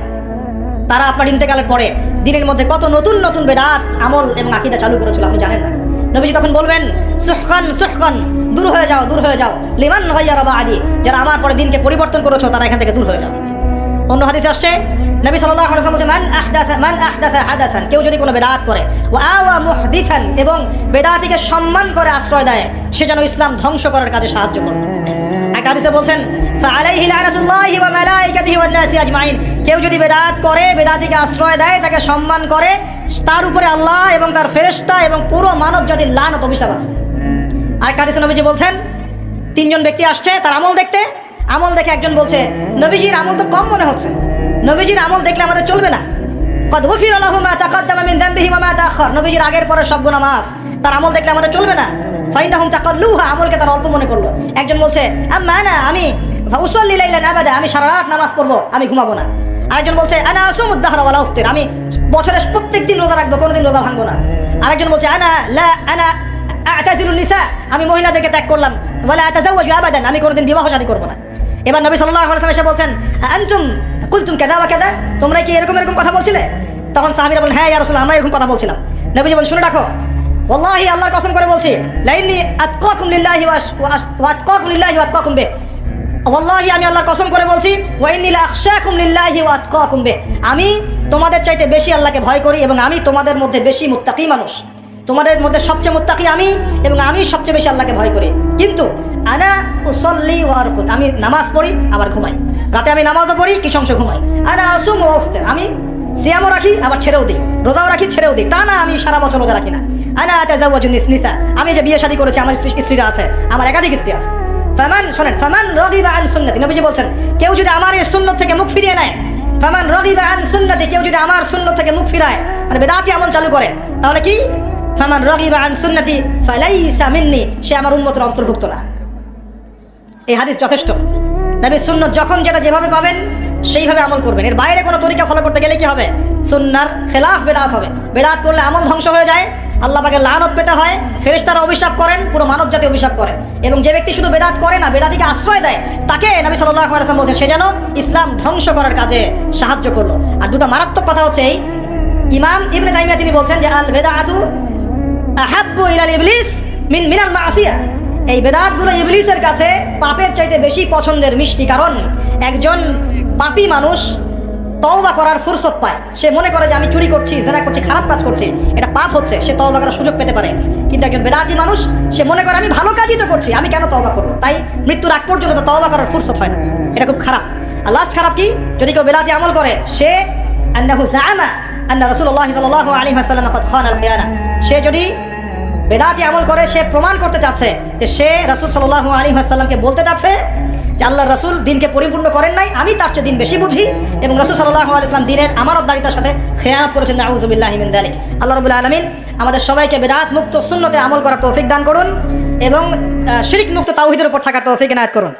S1: তারা আপনার ইন্তেকালের পরে দিনের মধ্যে কত নতুন নতুন বেদাত, আমল এবং আকীদা চালু করেছিল, আপনি জানেন না। নবীজি তখন বলবেন সুহকান সুহকান, দূর হয়ে যাও, দূর হয়ে যাও, লিমান গায়্যারা বা'দি, যারা আমার পরে দিনকে পরিবর্তন করেছো তারা এখান থেকে দূর হয়ে যাও। অন্য হাদিসে আসছে নবী সাল্লাল্লাহু আলাইহি ওয়াসাল্লাম বলেন মান আহদাসা হাদাসান, কেউ যদি কোনো বেদাত করে, ওয়া আওয়া মুহদিসান, এবং বেদাতিকে সম্মান করে আশ্রয় দেয়, সে যেন ইসলাম ধ্বংস করার কাজে সাহায্য করে। এক হাদিসে বলছেন ফাআলাইহি লানাতুল্লাহি ওয়া মালাইকাতিহি ওয়ান নাসি আজমাইন, কেউ যদি বেদাত করে, বেদাতিকে আশ্রয় দেয়, তাকে সম্মান করে, তার উপরে আল্লাহ এবং তার ফেরেশতা এবং পুরো মানব জাতির লানত অভিশাপ আছে। আরেকটা হাদিসে নবীজি বলছেন, তিনজন ব্যক্তি আসছে তার আমল দেখতে। আমল দেখে একজন বলছে, নবীজির আমল তো কম মনে হচ্ছে, নবীজির আমল দেখলে আমাদের চলবে না। কদ গুফিরা লাহু মা তাকাদ্দামা মিন যামবিহি ওয়া মা তাআখার, নবীজির আগের পরে সব গুনাহ মাফ, তার আমল দেখলে আমাদের চলবে না। ফাইন্নাহুম তাকাল্লুহা, আমলকে তারা অল্প মনে করলো। একজন বলছে, আম্মা আনা, আমি উসাল্লি লাইলান আবাদা, আমি সারা রাত নামাজ পড়বো, আমি ঘুমাবো না। আরেকজন বলছে, আনা আসুমুদ দাহরা ওয়া লা আফতির, আমি বছরের প্রত্যেকদিন রোজা রাখবো, কোনোদিন রোজা ভাঙবো না। আরেকজন বলছে, আনা আ'তাজিলুন নিসা, আমি মহিলাদেরকে ত্যাগ করলাম, ওয়ালা আতাজাওয়াজু আবাদান, আমি কোনোদিন বিবাহ শাদী করবো না। এবার নবী সাল্লাল্লাহু আলাইহি ওয়াসাল্লাম এসে বলছেন, আনতুম কুলতুম কাযা ওয়া কাযা, তোমরা কি এরকম কথা বলছিলে? তখন সাহাবীরা বলেন, হ্যাঁ ইয়া রাসূলুল্লাহ, আমরা এরকম কথা বলছিলাম। নবীজি বলেন, শুনে রাখো, ওয়াল্লাহি, আল্লাহর কসম করে বলছি, লাইন্নী আতকাকুম লিল্লাহি ওয়া আতকাকুম লিল্লাহি ওয়া আতকাকুম বিহি, ওয়াল্লাহি, আমি আল্লাহর কসম করে বলছি, ওয়া ইন্নী লা আখশাকুম লিল্লাহি ওয়া আতকাকুম বিহি, আমি তোমাদের চাইতে বেশি আল্লাহকে ভয় করি এবং আমি তোমাদের মধ্যে বেশি মুত্তাকি মানুষ। তোমাদের মধ্যে সবচেয়ে মুত্তাকি আমি এবং আমি সবচেয়ে বেশি আল্লাহকে ভয় করি। কিন্তু আনা উসাল্লি ওয়া আরকুদ, আমি নামাজ পড়ি আবার ঘুমাই, রাতে আমি নামাজও পড়ি, কিছু অংশ ঘুমাই। আনা আসুম ওয়া আফতির, আমি সিয়ামও রাখি আবার ছেড়েও দিই, রোজাও রাখি ছেড়েও দিই, তা না আমি সারা বছর রোজা রাখি না। আনা আতাজাওয়াজু নিসা, আমি যে বিয়ে শাদী করেছি, আমার স্ত্রীরা আছে, আমার একাধিক স্ত্রী আছে। ফামান, শোনেন, ফামান রাগিবা আন সুন্নতি, নবীজি বলছেন, কেউ যদি আমার এই সুন্নাত থেকে মুখ ফিরিয়ে নেয়, ফামান রাগিবা আন সুন্নতি, কেউ যদি আমার সুন্নাত থেকে মুখ ফিরায়, মানে বেদাতি আমল চালু করে, তাহলে কি? ফামান রাগিবা আন সুন্নতি ফালাইসা মিন্নি, সে আমার উম্মতের অন্তর্ভুক্ত না। এই হাদিস যথেষ্ট। নবীর সুন্নাত যখন যেটা যেভাবে পাবেন সেইভাবে আমল করবেন, এর বাইরে কোনো তরিকা ফলো করতে গেলে কি হবে? সুন্নাহর খেলাফ বেদাত হবে। বেদাত করলে আমল ধ্বংস হয়ে যায়, আল্লাহ পাকের লানত পেতে হয়, ফেরেশতারা অভিশাপ করেন, পুরো মানব জাতি অভিশাপ করেন। এবং যে ব্যক্তি শুধু বেদাত করে না, বেদাতিকে আশ্রয় দেয়, তাকে নবী সাল্লাল্লাহু আলাইহি ওয়াসাল্লাম বলছেন, সে যেন ইসলাম ধ্বংস করার কাজে সাহায্য করলো। আর দুটো মারাত্মক কথা হচ্ছে এই, ইমাম ইবনে তাইমিয়া তিনি বলছেন যে আল বেদাআতু আহাব্বু ইলাল ইবলিস মিনাল মাসিয়া, এই বেদাতগুলো ইবলিসের কাছে পাপের চাইতে বেশি পছন্দের মিষ্টি। কারণ একজন পাপী মানুষ তওবা করার ফুরসত পায়, সে মনে করে যে আমি চুরি করছি, জিনা করছি, খারাপ কাজ করছি, এটা পাপ হচ্ছে, সে তওবা করার সুযোগ পেতে পারে। কিন্তু একজন বেদাতি মানুষ, সে মনে করে আমি ভালো কাজই তো করছি, আমি কেন তওবা করবো? তাই মৃত্যুর আগ পর্যন্ত তো তওবা করার ফুরসত হয় না। এটা খুব খারাপ। আর লাস্ট খারাপ কি? যদি কেউ বেদাতি আমল করে, সে আন্নাহু জাআমা আন্না রাসূলুল্লাহ সাল্লাল্লাহু আলাইহি ওয়াসাল্লাম ক্বাদ খানাল খিয়ানা, সে যদি বেদাতি আমল করে, সে প্রমাণ করতে চাচ্ছে যে সে রাসূল সাল্লাল্লাহু আলাইহি ওয়াসাল্লামকে বলতে চাচ্ছে যে আল্লাহর রাসূল দিনকে পরিপূর্ণ করেন নাই, আমি তার চেয়ে দিন বেশি বুঝি, এবং রাসূল সাল্লাল্লাহু আলাইহি ওয়াসাল্লাম দিনের আমানতদারিতার সাথে খেয়ানত করেছেন। নাউযু বিল্লাহি মিন যালিক। আল্লাহ রাব্বুল আলামিন আমাদের সবাইকে বেদাত মুক্ত সুন্নতে আমল করার তৌফিক দান করুন এবং শিরক মুক্ত তাওহীদের উপর থাকার তৌফিক এনায়েত করুন।